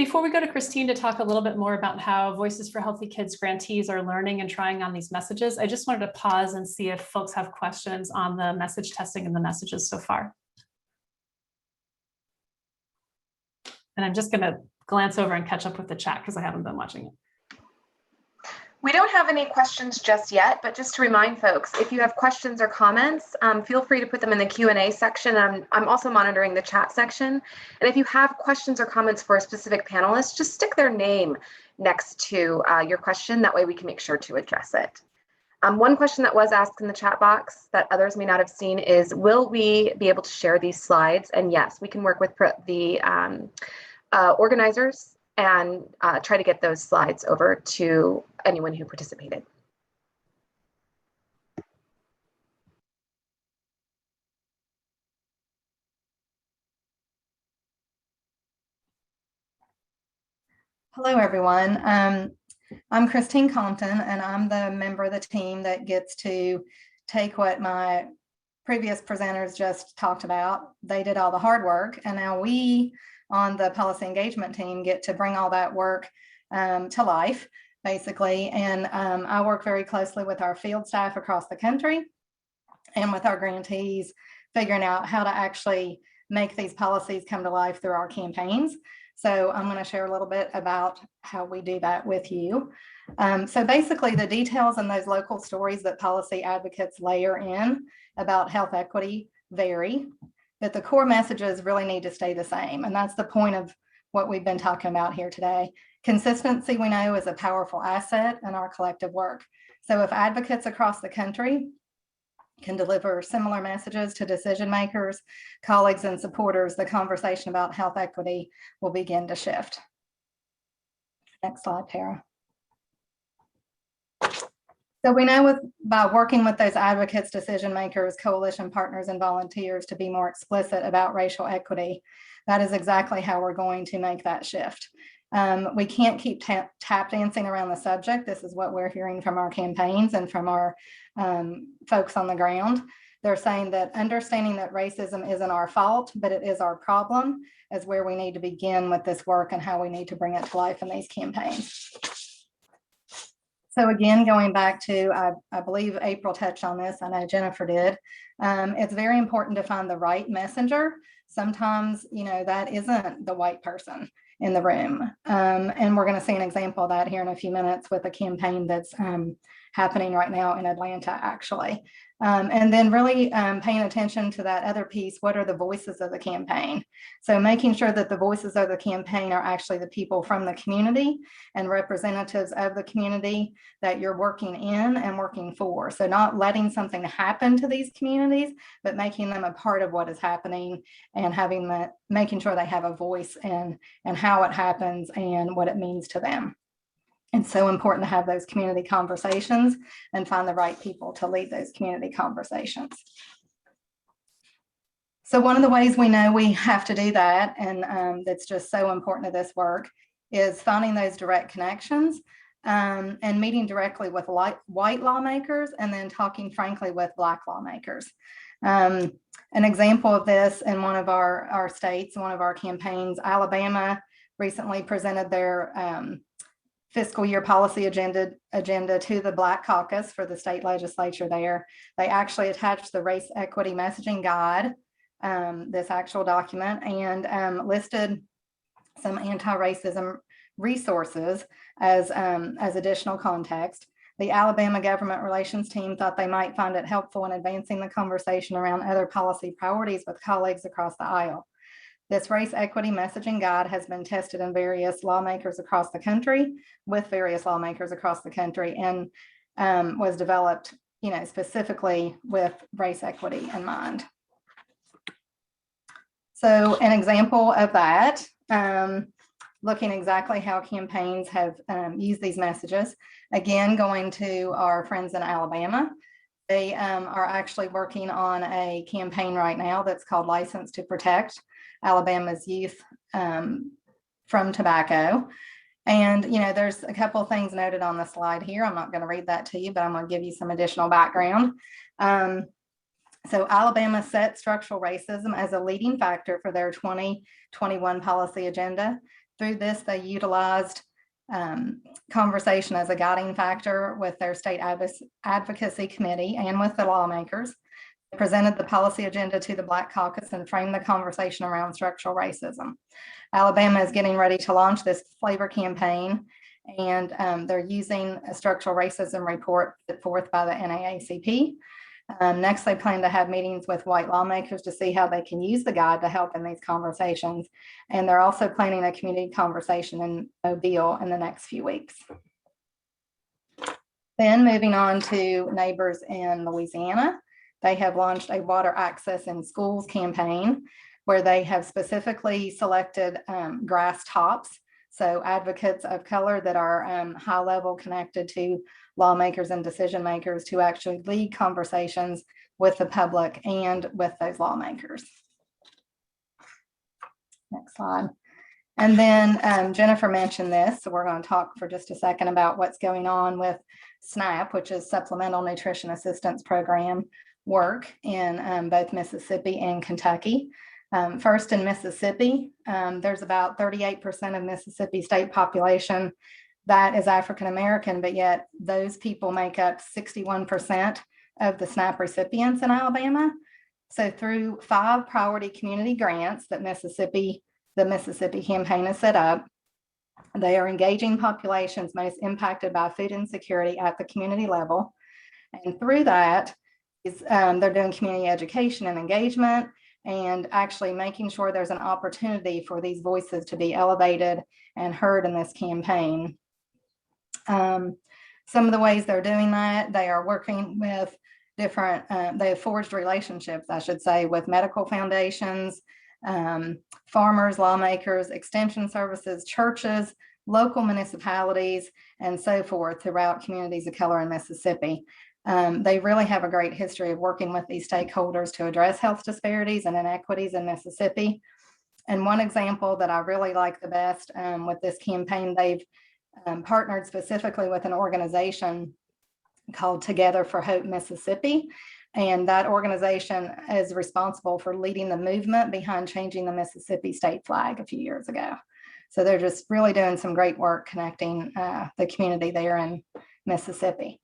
Before we go to Christine to talk a little bit more about how Voices for Healthy Kids grantees are learning and trying on these messages, I just wanted to pause and see if folks have questions on the message testing and the messages so far. And I'm just going to glance over and catch up with the chat because I haven't been watching it. We don't have any questions just yet, but just to remind folks, if you have questions or comments, feel free to put them in the Q&A section. I'm also monitoring the chat section. And if you have questions or comments for a specific panelist, just stick their name next to your question. That way we can make sure to address it. One question that was asked in the chat box that others may not have seen is, will we be able to share these slides? And yes, we can work with the organizers and try to get those slides over to anyone who participated. Hello, everyone. I'm Christine Compton, and I'm the member of the team that gets to take what my previous presenters just talked about. They did all the hard work, and now we on the policy engagement team get to bring all that work to life, basically. And I work very closely with our field staff across the country and with our grantees, figuring out how to actually make these policies come to life through our campaigns. So I'm going to share a little bit about how we do that with you. So basically the details and those local stories that policy advocates layer in about health equity vary, but the core messages really need to stay the same. And that's the point of what we've been talking about here today. Consistency, we know, is a powerful asset in our collective work. So if advocates across the country can deliver similar messages to decision makers, colleagues, and supporters, the conversation about health equity will begin to shift. Next slide, Tara. So we know by working with those advocates, decision makers, coalition partners, and volunteers to be more explicit about racial equity, that is exactly how we're going to make that shift. We can't keep tap dancing around the subject. This is what we're hearing from our campaigns and from our folks on the ground. They're saying that understanding that racism isn't our fault, but it is our problem, is where we need to begin with this work and how we need to bring it to life in these campaigns. So again, going back to, I believe April touched on this, I know Jennifer did. It's very important to find the right messenger. Sometimes, you know, that isn't the white person in the room. And we're going to see an example of that here in a few minutes with a campaign that's happening right now in Atlanta, actually. And then really paying attention to that other piece, what are the voices of the campaign? So making sure that the voices of the campaign are actually the people from the community and representatives of the community that you're working in and working for. So not letting something happen to these communities, but making them a part of what is happening and making sure they have a voice in and how it happens and what it means to them. It's so important to have those community conversations and find the right people to lead those community conversations. So one of the ways we know we have to do that, and that's just so important to this work, is finding those direct connections and meeting directly with white lawmakers and then talking frankly with Black lawmakers. An example of this in one of our states, one of our campaigns, Alabama recently presented their fiscal year policy agenda to the Black Caucus for the state legislature there. They actually attached the race equity messaging guide, this actual document, and listed some anti-racism resources as additional context. The Alabama government relations team thought they might find it helpful in advancing the conversation around other policy priorities with colleagues across the aisle. This race equity messaging guide has been tested in various lawmakers across the country with various lawmakers across the country and was developed, you know, specifically with race equity in mind. So an example of that, looking exactly how campaigns have used these messages, again, going to our friends in Alabama. They are actually working on a campaign right now that's called License to Protect Alabama's Youth from Tobacco. And, you know, there's a couple of things noted on the slide here. I'm not going to read that to you, but I'm going to give you some additional background. So Alabama set structural racism as a leading factor for their 2021 policy agenda. Through this, they utilized conversation as a guiding factor with their state advocacy committee and with the lawmakers. They presented the policy agenda to the Black Caucus and framed the conversation around structural racism. Alabama is getting ready to launch this flavor campaign, and they're using a structural racism report put forth by the NAACP. Next, they plan to have meetings with white lawmakers to see how they can use the guide to help in these conversations. And they're also planning a community conversation in Mobile in the next few weeks. Then moving on to neighbors in Louisiana, they have launched a water access in schools campaign where they have specifically selected grass tops. So advocates of color that are high level connected to lawmakers and decision makers to actually lead conversations with the public and with those lawmakers. Next slide. And then Jennifer mentioned this, so we're going to talk for just a second about what's going on with SNAP, which is Supplemental Nutrition Assistance Program work in both Mississippi and Kentucky. First in Mississippi, there's about 38% of Mississippi state population that is African American, but yet those people make up 61% of the SNAP recipients in Alabama. So through 5 priority community grants that the Mississippi campaign has set up, they are engaging populations most impacted by food insecurity at the community level. And through that, they're doing community education and engagement, and actually making sure there's an opportunity for these voices to be elevated and heard in this campaign. Some of the ways they're doing that, they are working with different, they have forged relationships, I should say, with medical foundations, farmers, lawmakers, extension services, churches, local municipalities, and so forth throughout communities of color in Mississippi. They really have a great history of working with these stakeholders to address health disparities and inequities in Mississippi. And one example that I really like the best with this campaign, they've partnered specifically with an organization called Together for Hope Mississippi. And that organization is responsible for leading the movement behind changing the Mississippi state flag a few years ago. So they're just really doing some great work connecting the community there in Mississippi.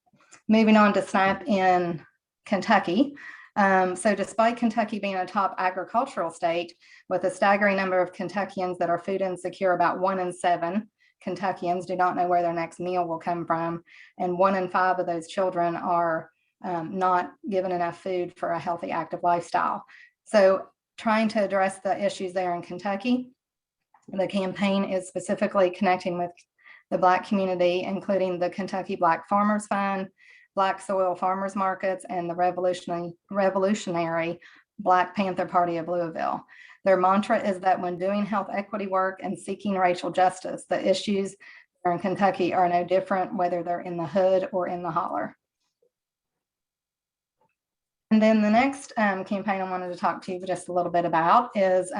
Moving on to SNAP in Kentucky. So despite Kentucky being a top agricultural state with a staggering number of Kentuckians that are food insecure, about 1 in 7 Kentuckians do not know where their next meal will come from. And 1 in 5 of those children are not given enough food for a healthy, active lifestyle. So trying to address the issues there in Kentucky, the campaign is specifically connecting with the Black community, including the Kentucky Black Farmers Fund, Black Soil Farmers Markets, and the revolutionary Black Panther Party of Louisville. Their mantra is that when doing health equity work and seeking racial justice, the issues in Kentucky are no different whether they're in the hood or in the holler. And then the next campaign I wanted to talk to you just a little bit about is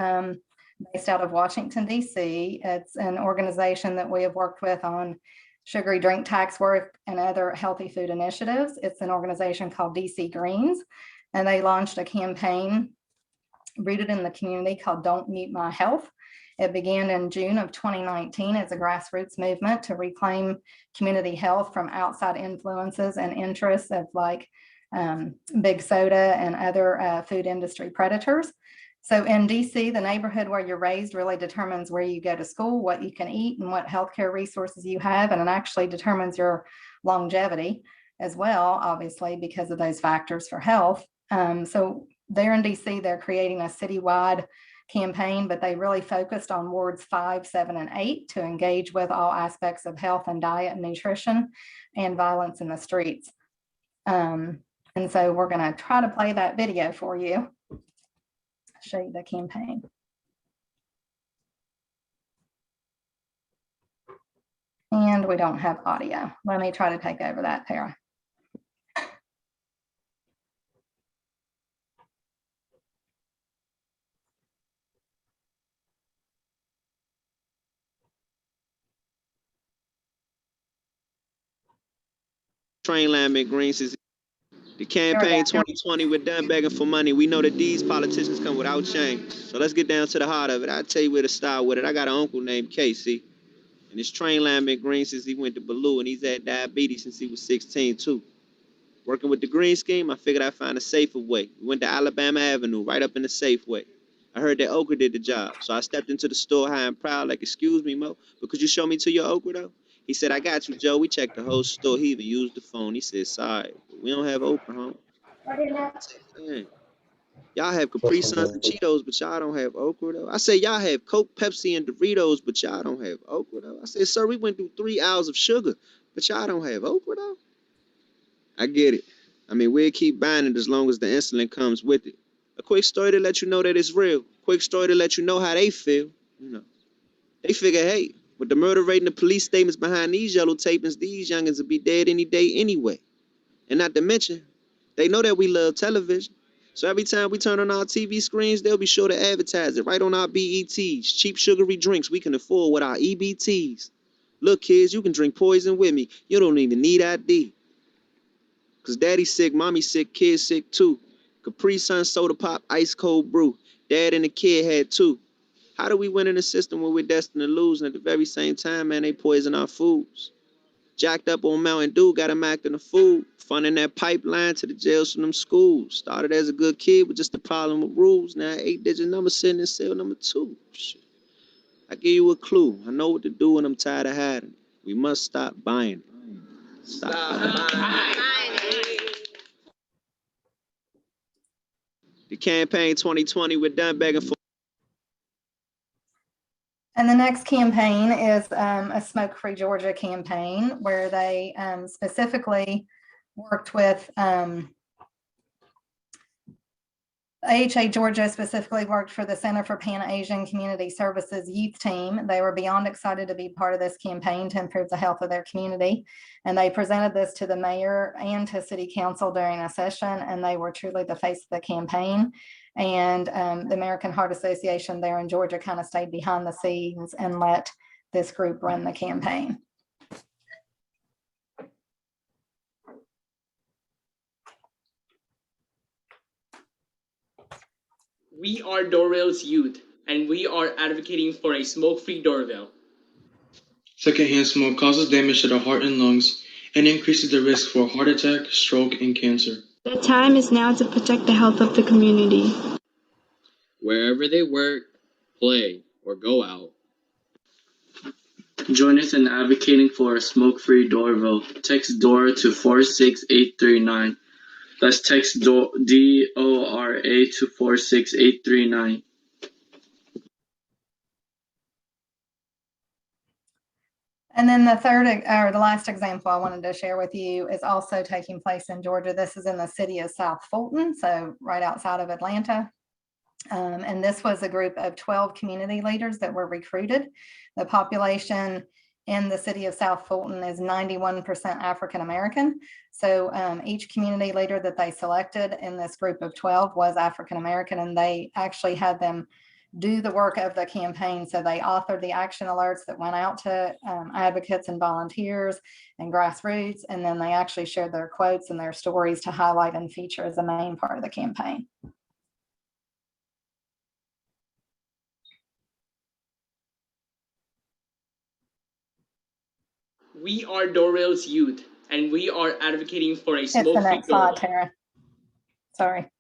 based out of Washington, D.C. It's an organization that we have worked with on sugary drink tax work and other healthy food initiatives. It's an organization called DC Greens, and they launched a campaign rooted in the community called Don't Mute My Health. It began in June of 2019 as a grassroots movement to reclaim community health from outside influences and interests of like big soda and other food industry predators. So in DC, the neighborhood where you're raised really determines where you go to school, what you can eat, and what healthcare resources you have, and it actually determines your longevity as well, obviously, because of those factors for health. So there in DC, they're creating a citywide campaign, but they really focused on wards 5, 7, and 8 to engage with all aspects of health and diet and nutrition and violence in the streets. And so we're going to try to play that video for you. Show you the campaign. And we don't have audio. Let me try to take over that, Tara. Train line at Greens is The campaign 2020, we're done begging for money. We know that these politicians come without change. So let's get down to the heart of it. I'll tell you where to start with it. I got an uncle named Casey. And his train line been green since he went to Baloo. And he's had diabetes since he was 16, too. Working with the green scheme, I figured I'd find a safer way. We went to Alabama Avenue, right up in the Safeway. I heard that Okra did the job. So I stepped into the store high and proud, like, excuse me, Mo, but could you show me to your Okra, though? He said, I got you, Joe. We checked the whole store. He even used the phone. He said, sorry, but we don't have Okra, home. I said, dang. Y'all have Capri Suns and Cheetos, but y'all don't have Okra, though. I said, y'all have Coke, Pepsi, and Doritos, but y'all don't have Okra, though. I said, sir, we went through 3 hours of sugar, but y'all don't have Okra, though. I get it. I mean, we'll keep buying it as long as the insulin comes with it. A quick story to let you know that it's real. Quick story to let you know how they feel. You know, they figure, hey, with the murder rate and the police statements behind these yellow tapings, these youngins will be dead any day anyway. And not to mention, they know that we love television. So every time we turn on our TV screens, they'll be sure to advertise it right on our BETs. Cheap sugary drinks we can afford with our EBTs. Look, kids, you can drink poison with me. You don't even need ID. Cause daddy's sick, mommy's sick, kids sick too. Capri Sun, soda pop, ice cold brew. Dad and the kid had two. How do we win in a system where we're destined to lose and at the very same time, man, they poison our foods? Jacked up on Mountain Dew, got him acting a fool. Funding that pipeline to the jails from them schools. Started as a good kid with just a problem with rules. Now 8-digit number sitting in cell number 2. Shit. I give you a clue. I know what to do and I'm tired of hiding. We must stop buying it. Stop buying it. The campaign 2020, we're done begging for. And the next campaign is a Smoke-Free Georgia campaign where they specifically worked with AHA Georgia specifically worked for the Center for Pan-Asian Community Services youth team. They were beyond excited to be part of this campaign to improve the health of their community. And they presented this to the mayor and to city council during a session, and they were truly the face of the campaign. And the American Heart Association there in Georgia kind of stayed behind the scenes and let this group run the campaign. We are Dorville's youth, and we are advocating for a smoke-free Dorville. Secondhand smoke causes damage to the heart and lungs and increases the risk for heart attack, stroke, and cancer. The time is now to protect the health of the community. Wherever they work, play, or go out. Join us in advocating for a smoke-free Dorville. Text DORA to 46839. That's text DORA to 46839. And then the third or the last example I wanted to share with you is also taking place in Georgia. This is in the city of South Fulton, so right outside of Atlanta. And this was a group of 12 community leaders that were recruited. The population in the city of South Fulton is 91% African American. So each community leader that they selected in this group of 12 was African American, and they actually had them do the work of the campaign. So they authored the action alerts that went out to advocates and volunteers and grassroots, and then they actually shared their quotes and their stories to highlight and feature as the main part of the campaign. We are Dorville's youth, and we are advocating for a smoke-free It's the next slide, Tara. Sorry.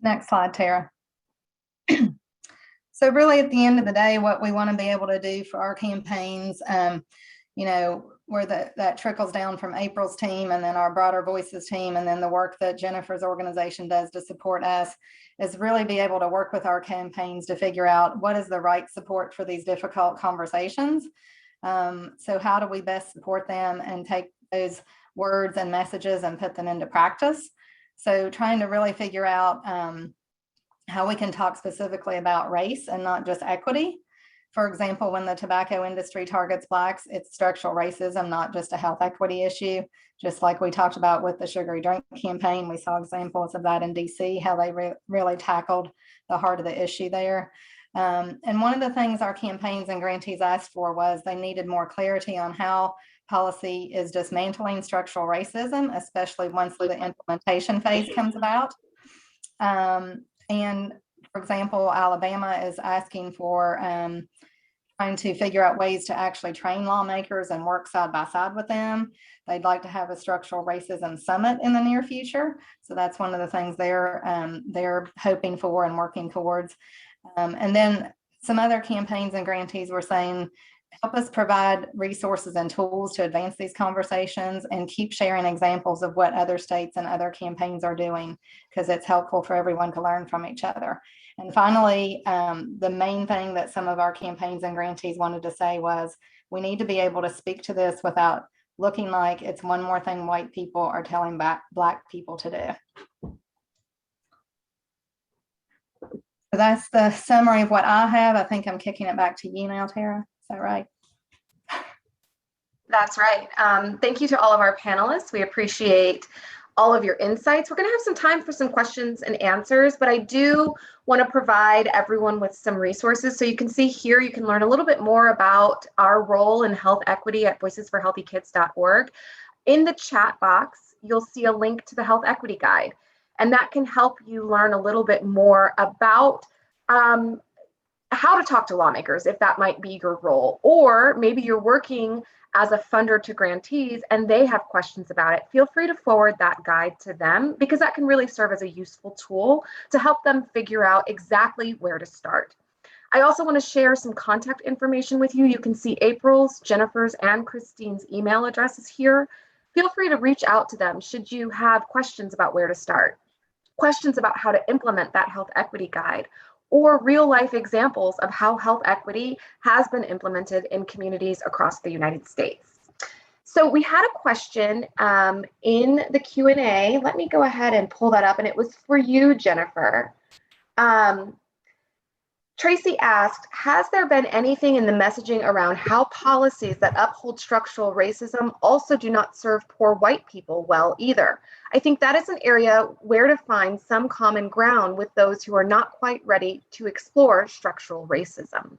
Next slide, Tara. So really at the end of the day, what we want to be able to do for our campaigns, you know, where that trickles down from April's team and then our Broader Voices team, and then the work that Jennifer's organization does to support us, is really be able to work with our campaigns to figure out what is the right support for these difficult conversations. So how do we best support them and take those words and messages and put them into practice? So trying to really figure out how we can talk specifically about race and not just equity. For example, when the tobacco industry targets Blacks, it's structural racism, not just a health equity issue. Just like we talked about with the sugary drink campaign, we saw examples of that in DC, how they really tackled the heart of the issue there. And one of the things our campaigns and grantees asked for was they needed more clarity on how policy is dismantling structural racism, especially once the implementation phase comes about. And for example, Alabama is asking for trying to figure out ways to actually train lawmakers and work side by side with them. They'd like to have a structural racism summit in the near future. So that's one of the things they're hoping for and working towards. And then some other campaigns and grantees were saying, help us provide resources and tools to advance these conversations and keep sharing examples of what other states and other campaigns are doing, because it's helpful for everyone to learn from each other. And finally, the main thing that some of our campaigns and grantees wanted to say was, we need to be able to speak to this without looking like it's one more thing white people are telling Black people to do. So that's the summary of what I have. I think I'm kicking it back to you now, Tara. Is that right? That's right. Thank you to all of our panelists. We appreciate all of your insights. We're going to have some time for some questions and answers, but I do want to provide everyone with some resources. So you can see here, you can learn a little bit more about our role in health equity at voicesforhealthykids.org. In the chat box, you'll see a link to the Health Equity Guide, and that can help you learn a little bit more about how to talk to lawmakers, if that might be your role, or maybe you're working as a funder to grantees and they have questions about it. Feel free to forward that guide to them, because that can really serve as a useful tool to help them figure out exactly where to start. I also want to share some contact information with you. You can see April's, Jennifer's, and Christine's email addresses here. Feel free to reach out to them should you have questions about where to start, questions about how to implement that health equity guide, or real life examples of how health equity has been implemented in communities across the United States. So we had a question in the Q&A. Let me go ahead and pull that up, and it was for you, Jennifer. Tracy asked, has there been anything in the messaging around how policies that uphold structural racism also do not serve poor white people well either? I think that is an area where to find some common ground with those who are not quite ready to explore structural racism.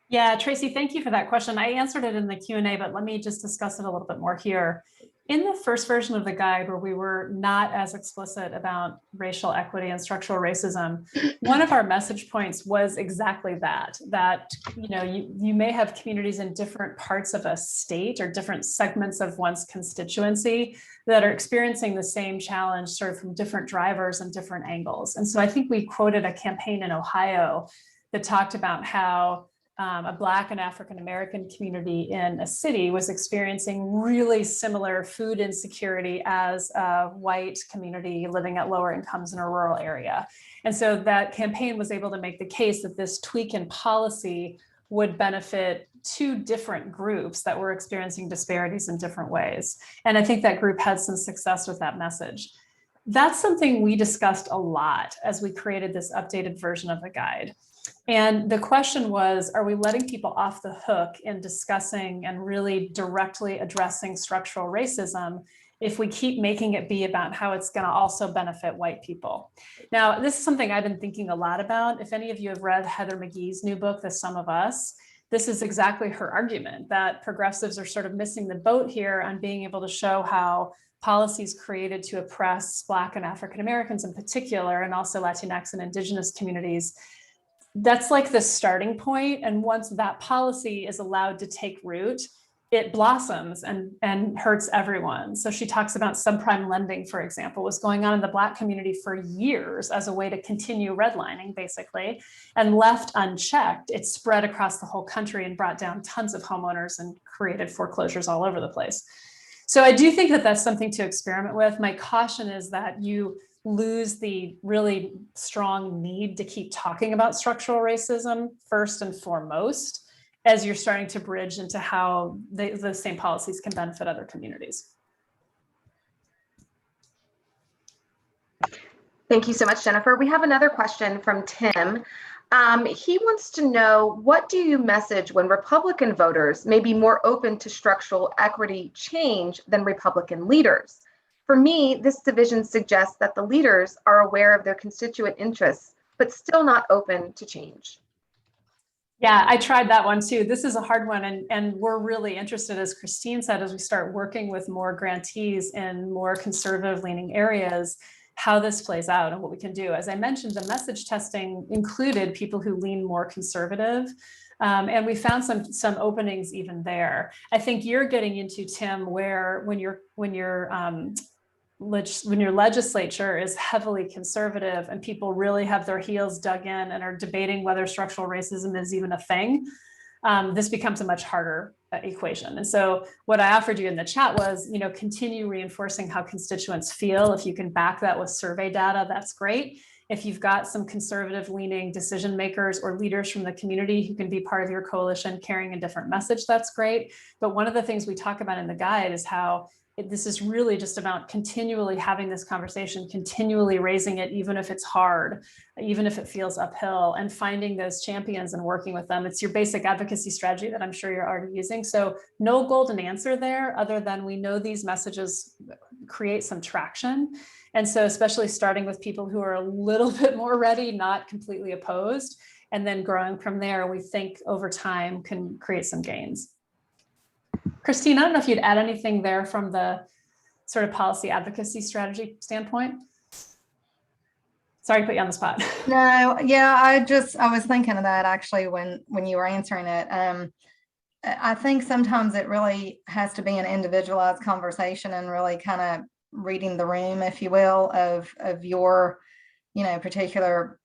Yeah, Tracy, thank you for that question. I answered it in the Q&A, but let me just discuss it a little bit more here. In the first version of the guide, where we were not as explicit about racial equity and structural racism, one of our message points was exactly that you may have communities in different parts of a state or different segments of one's constituency that are experiencing the same challenge sort of from different drivers and different angles. And so I think we quoted a campaign in Ohio that talked about how a Black and African-American community in a city was experiencing really similar food insecurity as a white community living at lower incomes in a rural area. And so that campaign was able to make the case that this tweak in policy would benefit two different groups that were experiencing disparities in different ways. And I think that group had some success with that message. That's something we discussed a lot as we created this updated version of the guide. And the question was, are we letting people off the hook in discussing and really directly addressing structural racism if we keep making it be about how it's going to also benefit white people? Now, this is something I've been thinking a lot about. If any of you have read Heather McGhee's new book, The Sum of Us, this is exactly her argument, that progressives are sort of missing the boat here on being able to show how policies created to oppress Black and African Americans in particular, and also Latinx and Indigenous communities, that's like the starting point. And once that policy is allowed to take root, it blossoms and hurts everyone. So she talks about subprime lending, for example, was going on in the Black community for years as a way to continue redlining, basically, and left unchecked, it spread across the whole country and brought down tons of homeowners and created foreclosures all over the place. So I do think that that's something to experiment with. My caution is that you lose the really strong need to keep talking about structural racism first and foremost, as you're starting to bridge into how those same policies can benefit other communities. Thank you so much, Jennifer. We have another question from Tim. He wants to know, what do you message when Republican voters may be more open to structural equity change than Republican leaders? For me, this division suggests that the leaders are aware of their constituent interests, but still not open to change. Yeah, I tried that one too. This is a hard one. And we're really interested, as Christine said, as we start working with more grantees in more conservative leaning areas, how this plays out and what we can do. As I mentioned, the message testing included people who lean more conservative. And we found some openings even there. I think you're getting into, Tim, where when your legislature is heavily conservative and people really have their heels dug in and are debating whether structural racism is even a thing, this becomes a much harder equation. And so what I offered you in the chat was, continue reinforcing how constituents feel. If you can back that with survey data, that's great. If you've got some conservative leaning decision makers or leaders from the community who can be part of your coalition carrying a different message, that's great. But one of the things we talk about in the guide is how this is really just about continually having this conversation, continually raising it, even if it's hard, even if it feels uphill, and finding those champions and working with them. It's your basic advocacy strategy that I'm sure you're already using. So no golden answer there, other than we know these messages create some traction. And so especially starting with people who are a little bit more ready, not completely opposed, and then growing from there, we think over time can create some gains. Christine, I don't know if you'd add anything there from the sort of policy advocacy strategy standpoint. Sorry to put you on the spot. No, yeah, I was thinking of that actually when you were answering it. I think sometimes it really has to be an individualized conversation and really kind of reading the room, if you will, of your, particular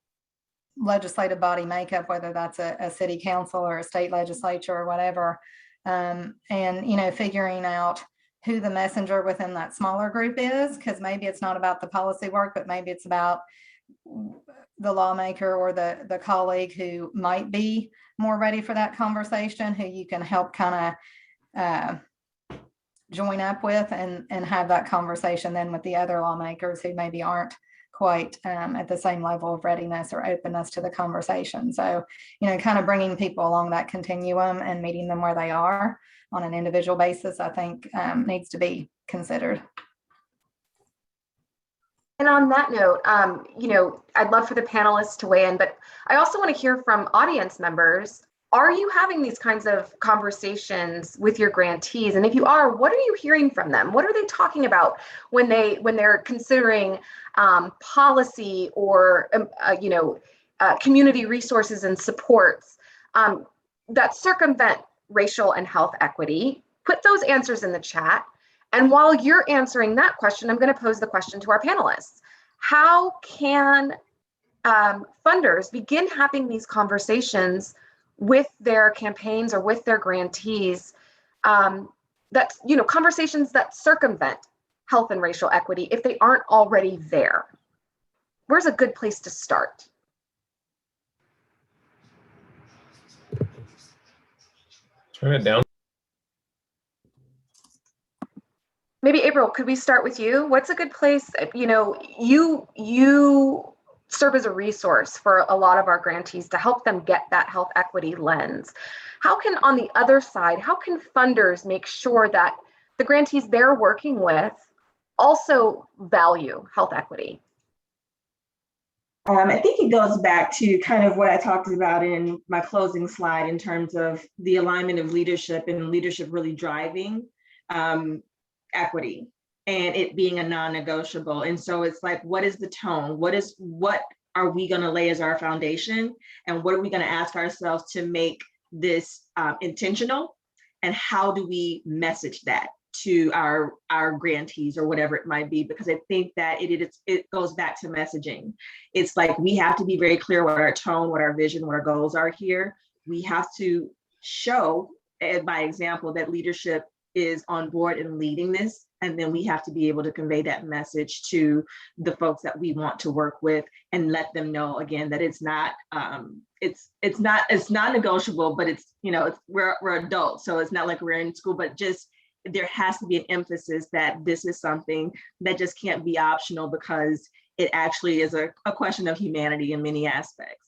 legislative body makeup, whether that's a city council or a state legislature or whatever. And, figuring out who the messenger within that smaller group is, because maybe it's not about the policy work, but maybe it's about the lawmaker or the colleague who might be more ready for that conversation, who you can help kind of join up with and have that conversation then with the other lawmakers who maybe aren't quite at the same level of readiness or openness to the conversation. So, kind of bringing people along that continuum and meeting them where they are on an individual basis, I think needs to be considered. And on that note, I'd love for the panelists to weigh in, but I also want to hear from audience members. Are you having these kinds of conversations with your grantees? And if you are, what are you hearing from them? What are they talking about when they're considering policy or community resources and supports that circumvent racial and health equity? Put those answers in the chat. And while you're answering that question, I'm going to pose the question to our panelists. How can funders begin having these conversations with their campaigns or with their grantees, conversations that circumvent health and racial equity if they aren't already there? Where's a good place to start? Turn it down. Maybe April, could we start with you? What's a good place? You serve as a resource for a lot of our grantees to help them get that health equity lens. How can, on the other side, how can funders make sure that the grantees they're working with also value health equity? I think it goes back to kind of what I talked about in my closing slide in terms of the alignment of leadership and leadership really driving equity and it being a non-negotiable. And so it's like, what is the tone? What are we going to lay as our foundation? And what are we going to ask ourselves to make this intentional and how do we message that to our grantees or whatever it might be, because I think that it goes back to messaging. It's like we have to be very clear what our tone, what our vision, what our goals are here. We have to show by example that leadership is on board and leading this, and then we have to be able to convey that message to the folks that we want to work with and let them know again that it's not negotiable, but it's, you know, we're adults, so it's not like we're in school, but just there has to be an emphasis that this is something that just can't be optional, because it actually is a question of humanity in many aspects.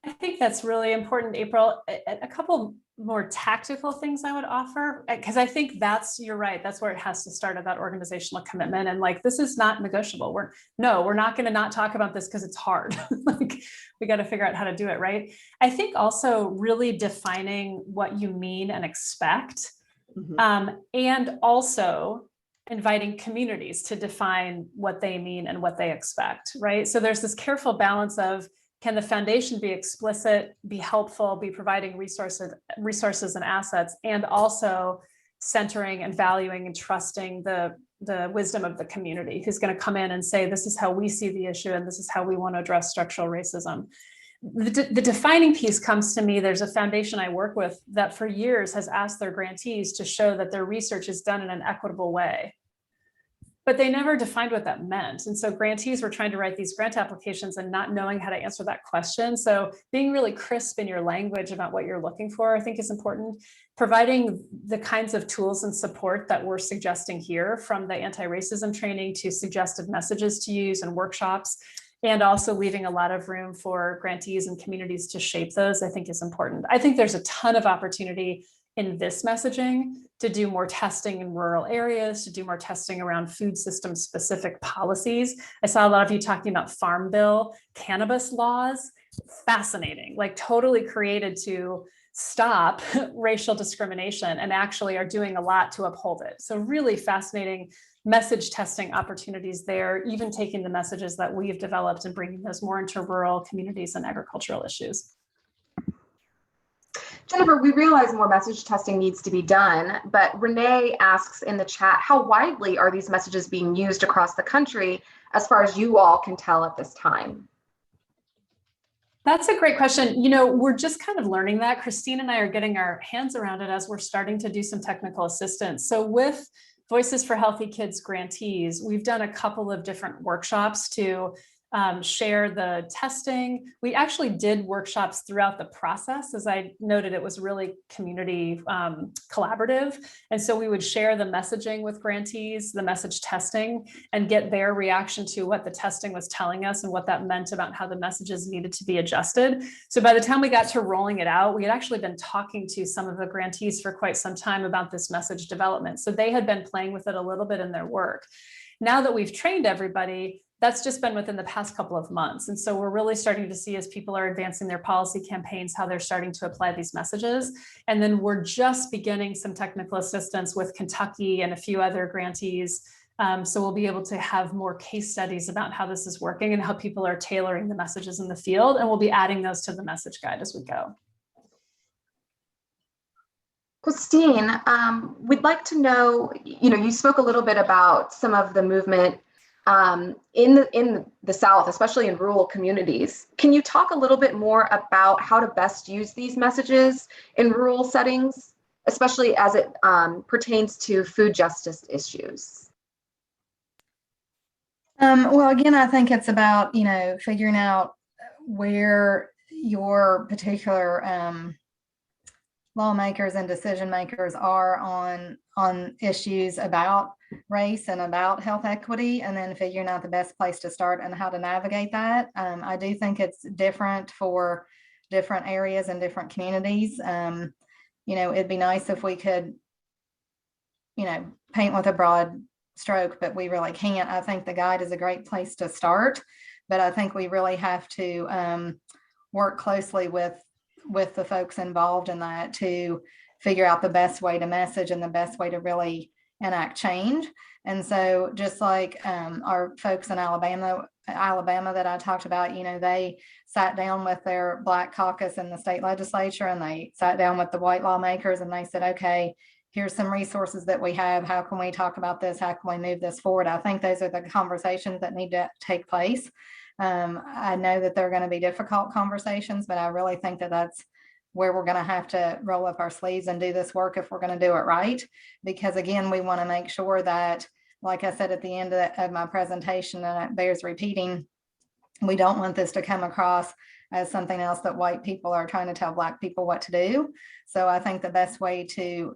I think that's really important, April. A couple more tactical things I would offer, because I think you're right. That's where it has to start, at that organizational commitment. And like, this is not negotiable. We're not going to not talk about this because it's hard. Like, we got to figure out how to do it, right? I think also really defining what you mean and expect. And also inviting communities to define what they mean and what they expect, right? So there's this careful balance of, can the foundation be explicit, be helpful, be providing resources and assets, and also centering and valuing and trusting the wisdom of the community, who's going to come in and say, this is how we see the issue and this is how we want to address structural racism. The defining piece comes to me. There's a foundation I work with that for years has asked their grantees to show that their research is done in an equitable way, but they never defined what that meant. And so grantees were trying to write these grant applications and not knowing how to answer that question. So being really crisp in your language about what you're looking for, I think, is important. Providing the kinds of tools and support that we're suggesting here, from the anti-racism training to suggested messages to use and workshops, and also leaving a lot of room for grantees and communities to shape those, I think, is important. I think there's a ton of opportunity in this messaging to do more testing in rural areas, to do more testing around food system specific policies. I saw a lot of you talking about Farm Bill, cannabis laws, fascinating, like totally created to stop racial discrimination, and actually are doing a lot to uphold it. So really fascinating message testing opportunities there, even taking the messages that we've developed and bringing those more into rural communities and agricultural issues. Jennifer, we realize more message testing needs to be done, but Renee asks in the chat, how widely are these messages being used across the country, as far as you all can tell at this time? That's a great question. You know, we're just kind of learning that. Christine and I are getting our hands around it as we're starting to do some technical assistance. So with Voices for Healthy Kids grantees, we've done a couple of different workshops to share the testing. We actually did workshops throughout the process. As I noted, it was really community collaborative. And so we would share the messaging with grantees, the message testing, and get their reaction to what the testing was telling us and what that meant about how the messages needed to be adjusted. So by the time we got to rolling it out, we had actually been talking to some of the grantees for quite some time about this message development. So they had been playing with it a little bit in their work. Now that we've trained everybody, that's just been within the past couple of months. And so we're really starting to see, as people are advancing their policy campaigns, how they're starting to apply these messages. And then we're just beginning some technical assistance with Kentucky and a few other grantees. So we'll be able to have more case studies about how this is working and how people are tailoring the messages in the field. And we'll be adding those to the message guide as we go. Christine, we'd like to know, you spoke a little bit about some of the movement in the South, especially in rural communities. Can you talk a little bit more about how to best use these messages in rural settings, especially as it pertains to food justice issues? Well, again, I think it's about, figuring out where your particular lawmakers and decision makers are on issues about race and about health equity, and then figuring out the best place to start and how to navigate that. I do think it's different for different areas and different communities. It'd be nice if we could, paint with a broad stroke, but we really can't. I think the guide is a great place to start, but I think we really have to work closely with the folks involved in that to figure out the best way to message and the best way to really enact change. And so just like our folks in Alabama Alabama that I talked about, they sat down with their Black caucus in the state legislature, and they sat down with the white lawmakers, and they said, okay, here's some resources that we have. How can we talk about this? How can we move this forward? I think those are the conversations that need to take place. I know that they're going to be difficult conversations, but I really think that that's where we're going to have to roll up our sleeves and do this work if we're going to do it right. Because again, we want to make sure that, like I said at the end of my presentation, and it bears repeating, we don't want this to come across as something else that white people are trying to tell Black people what to do. So I think the best way to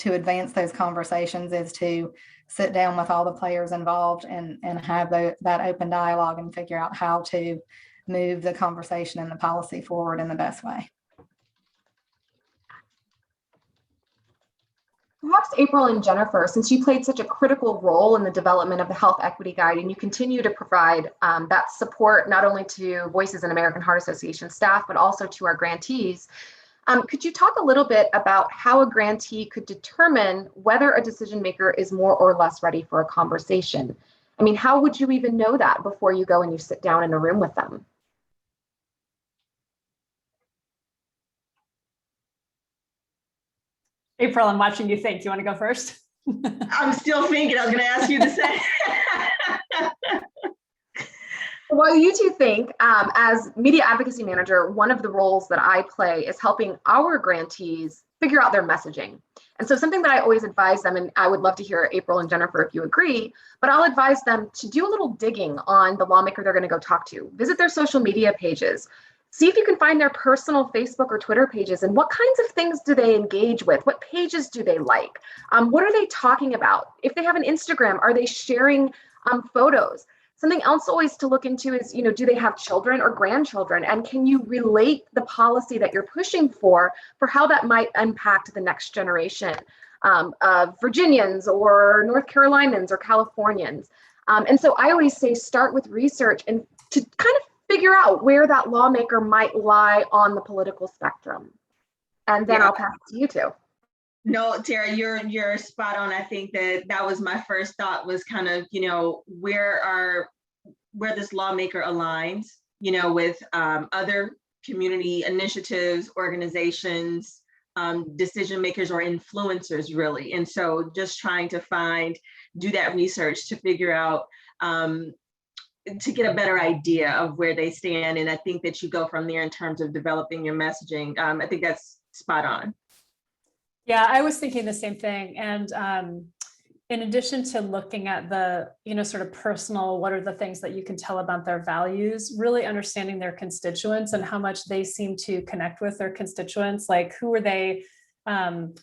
advance those conversations is to sit down with all the players involved and have that open dialogue and figure out how to move the conversation and the policy forward in the best way. Perhaps April and Jennifer, since you played such a critical role in the development of the Health Equity Guide, and you continue to provide that support not only to Voices in American Heart Association staff, but also to our grantees, could you talk a little bit about how a grantee could determine whether a decision maker is more or less ready for a conversation? I mean, how would you even know that before you go and you sit down in a room with them? April, I'm watching you think. You want to go first? I'm still thinking. I was going to ask you to say. Well, you two think, as media advocacy manager, one of the roles that I play is helping our grantees figure out their messaging. And so something that I always advise them, and I would love to hear April and Jennifer if you agree, but I'll advise them to do a little digging on the lawmaker they're going to go talk to. Visit their social media pages. See if you can find their personal Facebook or Twitter pages and what kinds of things do they engage with? What pages do they like? What are they talking about? If they have an Instagram, are they sharing photos? Something else always to look into is, do they have children or grandchildren? And can you relate the policy that you're pushing for how that might impact the next generation of Virginians or North Carolinians or Californians? And so I always say start with research and to kind of figure out where that lawmaker might lie on the political spectrum. And then I'll pass it to you two. No, Tara, you're spot on. I think that was my first thought, was kind of, where this lawmaker aligns, with other community initiatives, organizations, decision makers or influencers, really. And so just trying to do that research to figure out, to get a better idea of where they stand. And I think that you go from there in terms of developing your messaging. I think that's spot on. Yeah, I was thinking the same thing. And in addition to looking at the, sort of personal, what are the things that you can tell about their values, really understanding their constituents and how much they seem to connect with their constituents, like who are they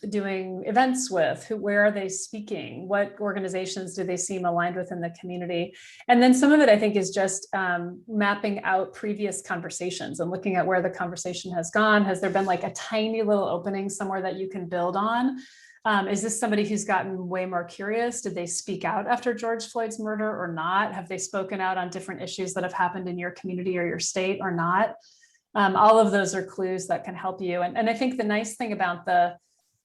doing events with, where are they speaking, what organizations do they seem aligned with in the community. And then some of it, I think, is just mapping out previous conversations and looking at where the conversation has gone. Has there been like a tiny little opening somewhere that you can build on? Is this somebody who's gotten way more curious? Did they speak out after George Floyd's murder or not? Have they spoken out on different issues that have happened in your community or your state or not? All of those are clues that can help you. And I think the nice thing about the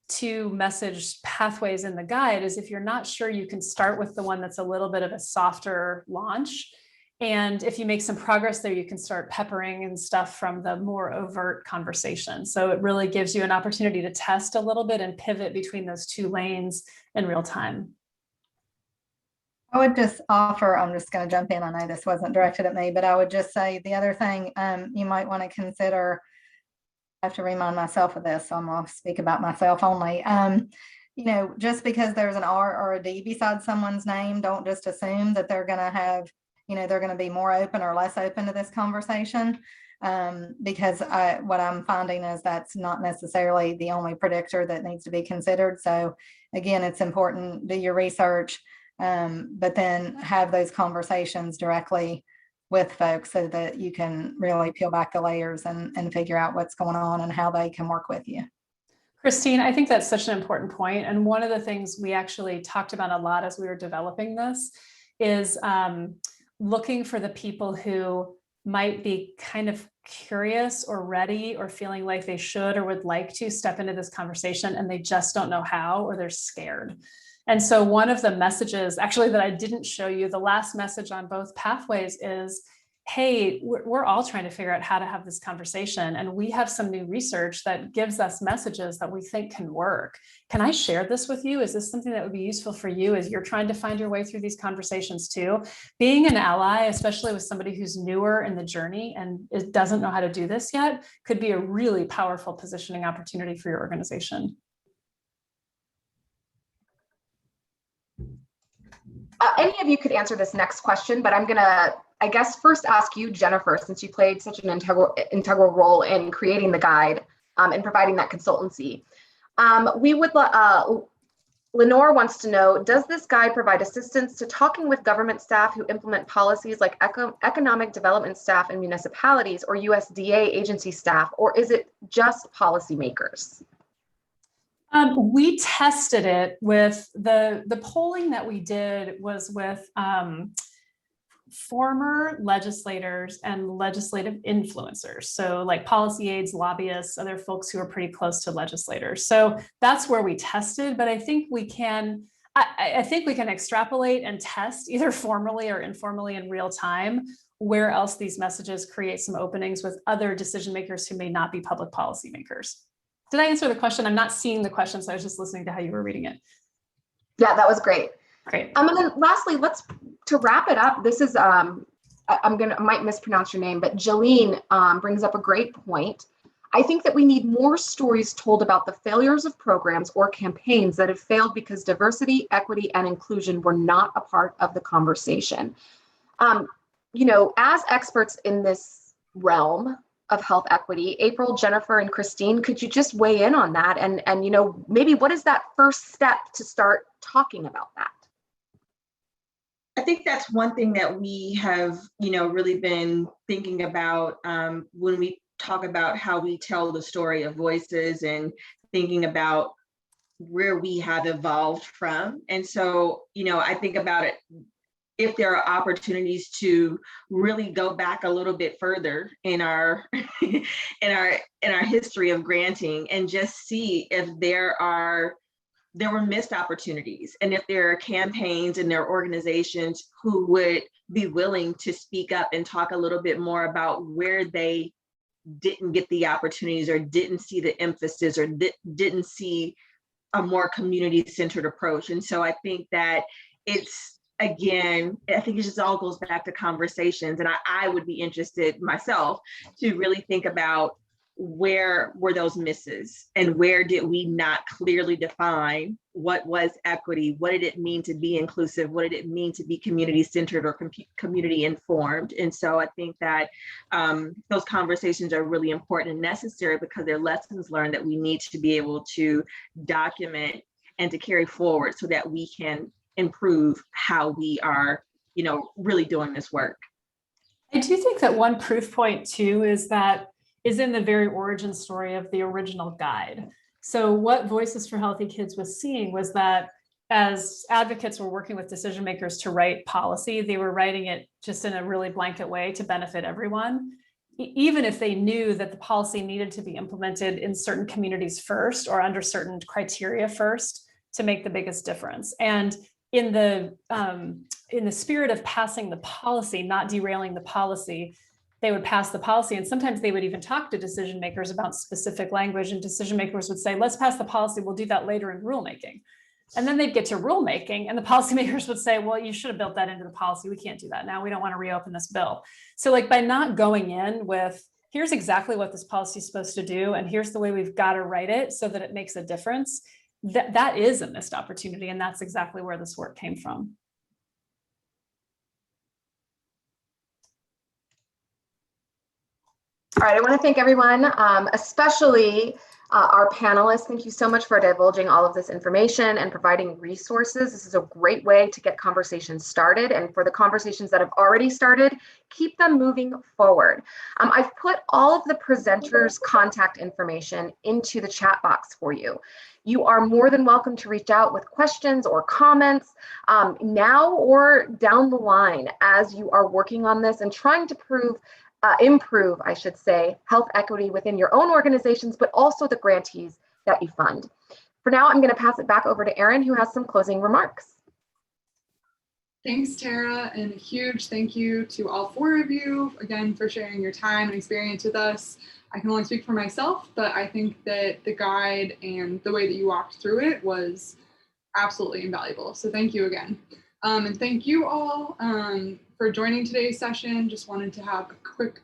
two message pathways in the guide is if you're not sure, you can start with the one that's a little bit of a softer launch. And if you make some progress there, you can start peppering in stuff from the more overt conversation. So it really gives you an opportunity to test a little bit and pivot between those two lanes in real time. I would just offer, I'm just going to jump in. I know this wasn't directed at me, but I would just say the other thing you might want to consider, I have to remind myself of this, so I'm going to speak about myself only. Just because there's an R or a D beside someone's name, don't just assume that they're going to have, they're going to be more open or less open to this conversation. Because what I'm finding is that's not necessarily the only predictor that needs to be considered. So again, it's important, do your research, but then have those conversations directly with folks so that you can really peel back the layers and figure out what's going on and how they can work with you. Christine, I think that's such an important point. And one of the things we actually talked about a lot as we were developing this is looking for the people who might be kind of curious or ready or feeling like they should or would like to step into this conversation and they just don't know how, or they're scared. And so one of the messages actually that I didn't show you, the last message on both pathways is, hey, we're all trying to figure out how to have this conversation. And we have some new research that gives us messages that we think can work. Can I share this with you? Is this something that would be useful for you as you're trying to find your way through these conversations too? Being an ally, especially with somebody who's newer in the journey and doesn't know how to do this yet, could be a really powerful positioning opportunity for your organization. Any of you could answer this next question, but I'm gonna, I guess, first ask you, Jennifer, since you played such an integral role in creating the guide and providing that consultancy. Lenore wants to know, does this guide provide assistance to talking with government staff who implement policies like economic development staff in municipalities or USDA agency staff, or is it just policymakers? We tested it with the polling that we did was with former legislators and legislative influencers. So like policy aides, lobbyists, other folks who are pretty close to legislators. So that's where we tested, but I think we can, I think we can extrapolate and test either formally or informally in real time where else these messages create some openings with other decision makers who may not be public policy makers. Did I answer the question? I'm not seeing the question, so I was just listening to how you were reading it. Yeah, that was great. Great. And then lastly, to wrap it up, this is, I might mispronounce your name, but Jolene brings up a great point. I think that we need more stories told about the failures of programs or campaigns that have failed because diversity, equity, and inclusion were not a part of the conversation. You know, as experts in this realm of health equity, April, Jennifer, and Christine, could you just weigh in on that? And you know, maybe what is that first step to start talking about that? I think that's one thing that we have, you know, really been thinking about when we talk about how we tell the story of voices and thinking about where we have evolved from. And so, you know, I think about it, if there are opportunities to really go back a little bit further in our in our history of granting and just see if there were missed opportunities, and if there are campaigns and there are organizations who would be willing to speak up and talk a little bit more about where they didn't get the opportunities or didn't see the emphasis or didn't see a more community-centered approach. And so I think that it's, again, I think it just all goes back to conversations. And I would be interested myself to really think about where were those misses and where did we not clearly define what was equity, what did it mean to be inclusive, what did it mean to be community-centered or community informed. And so I think that those conversations are really important and necessary because they're lessons learned that we need to be able to document and to carry forward so that we can improve how we are, you know, really doing this work. I do think that one proof point too is in the very origin story of the original guide. So what Voices for Healthy Kids was seeing was that as advocates were working with decision makers to write policy, they were writing it just in a really blanket way to benefit everyone, even if they knew that the policy needed to be implemented in certain communities first or under certain criteria first to make the biggest difference. And in the spirit of passing the policy, not derailing the policy, they would pass the policy. And sometimes they would even talk to decision makers about specific language, and decision makers would say, let's pass the policy, we'll do that later in rulemaking. And then they'd get to rulemaking and the policymakers would say, well, you should have built that into the policy. We can't do that now. We don't want to reopen this bill. So like by not going in with, here's exactly what this policy is supposed to do, and here's the way we've got to write it so that it makes a difference, that is a missed opportunity. And that's exactly where this work came from. All right, I want to thank everyone, especially our panelists. Thank you so much for divulging all of this information and providing resources. This is a great way to get conversations started. And for the conversations that have already started, keep them moving forward. I've put all of the presenters' contact information into the chat box for you. You are more than welcome to reach out with questions or comments now or down the line as you are working on this and trying to improve, I should say, health equity within your own organizations, but also the grantees that you fund. For now, I'm going to pass it back over to Erin, who has some closing remarks. Thanks, Tara, and a huge thank you to all 4 of you, again, for sharing your time and experience with us. I can only speak for myself, but I think that the guide and the way that you walked through it was absolutely invaluable. So thank you again. And thank you all for joining today's session. Just wanted to have a quick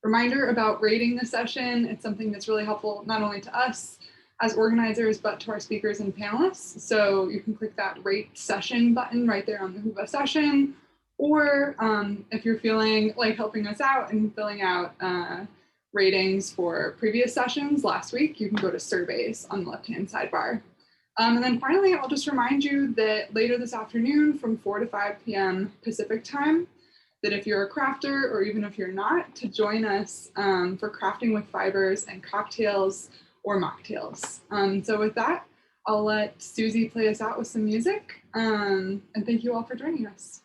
reminder about rating the session. It's something that's really helpful, not only to us as organizers, but to our speakers and panelists. So you can click that rate session button right there on the Whova session. Or if you're feeling like helping us out and filling out ratings for previous sessions last week, you can go to surveys on the left-hand sidebar. And then finally, I'll just remind you that later this afternoon from 4 to 5 p.m. Pacific time, that if you're a crafter or even if you're not, to join us for crafting with fibers and cocktails or mocktails. So with that, I'll let Susie play us out with some music. And thank you all for joining us.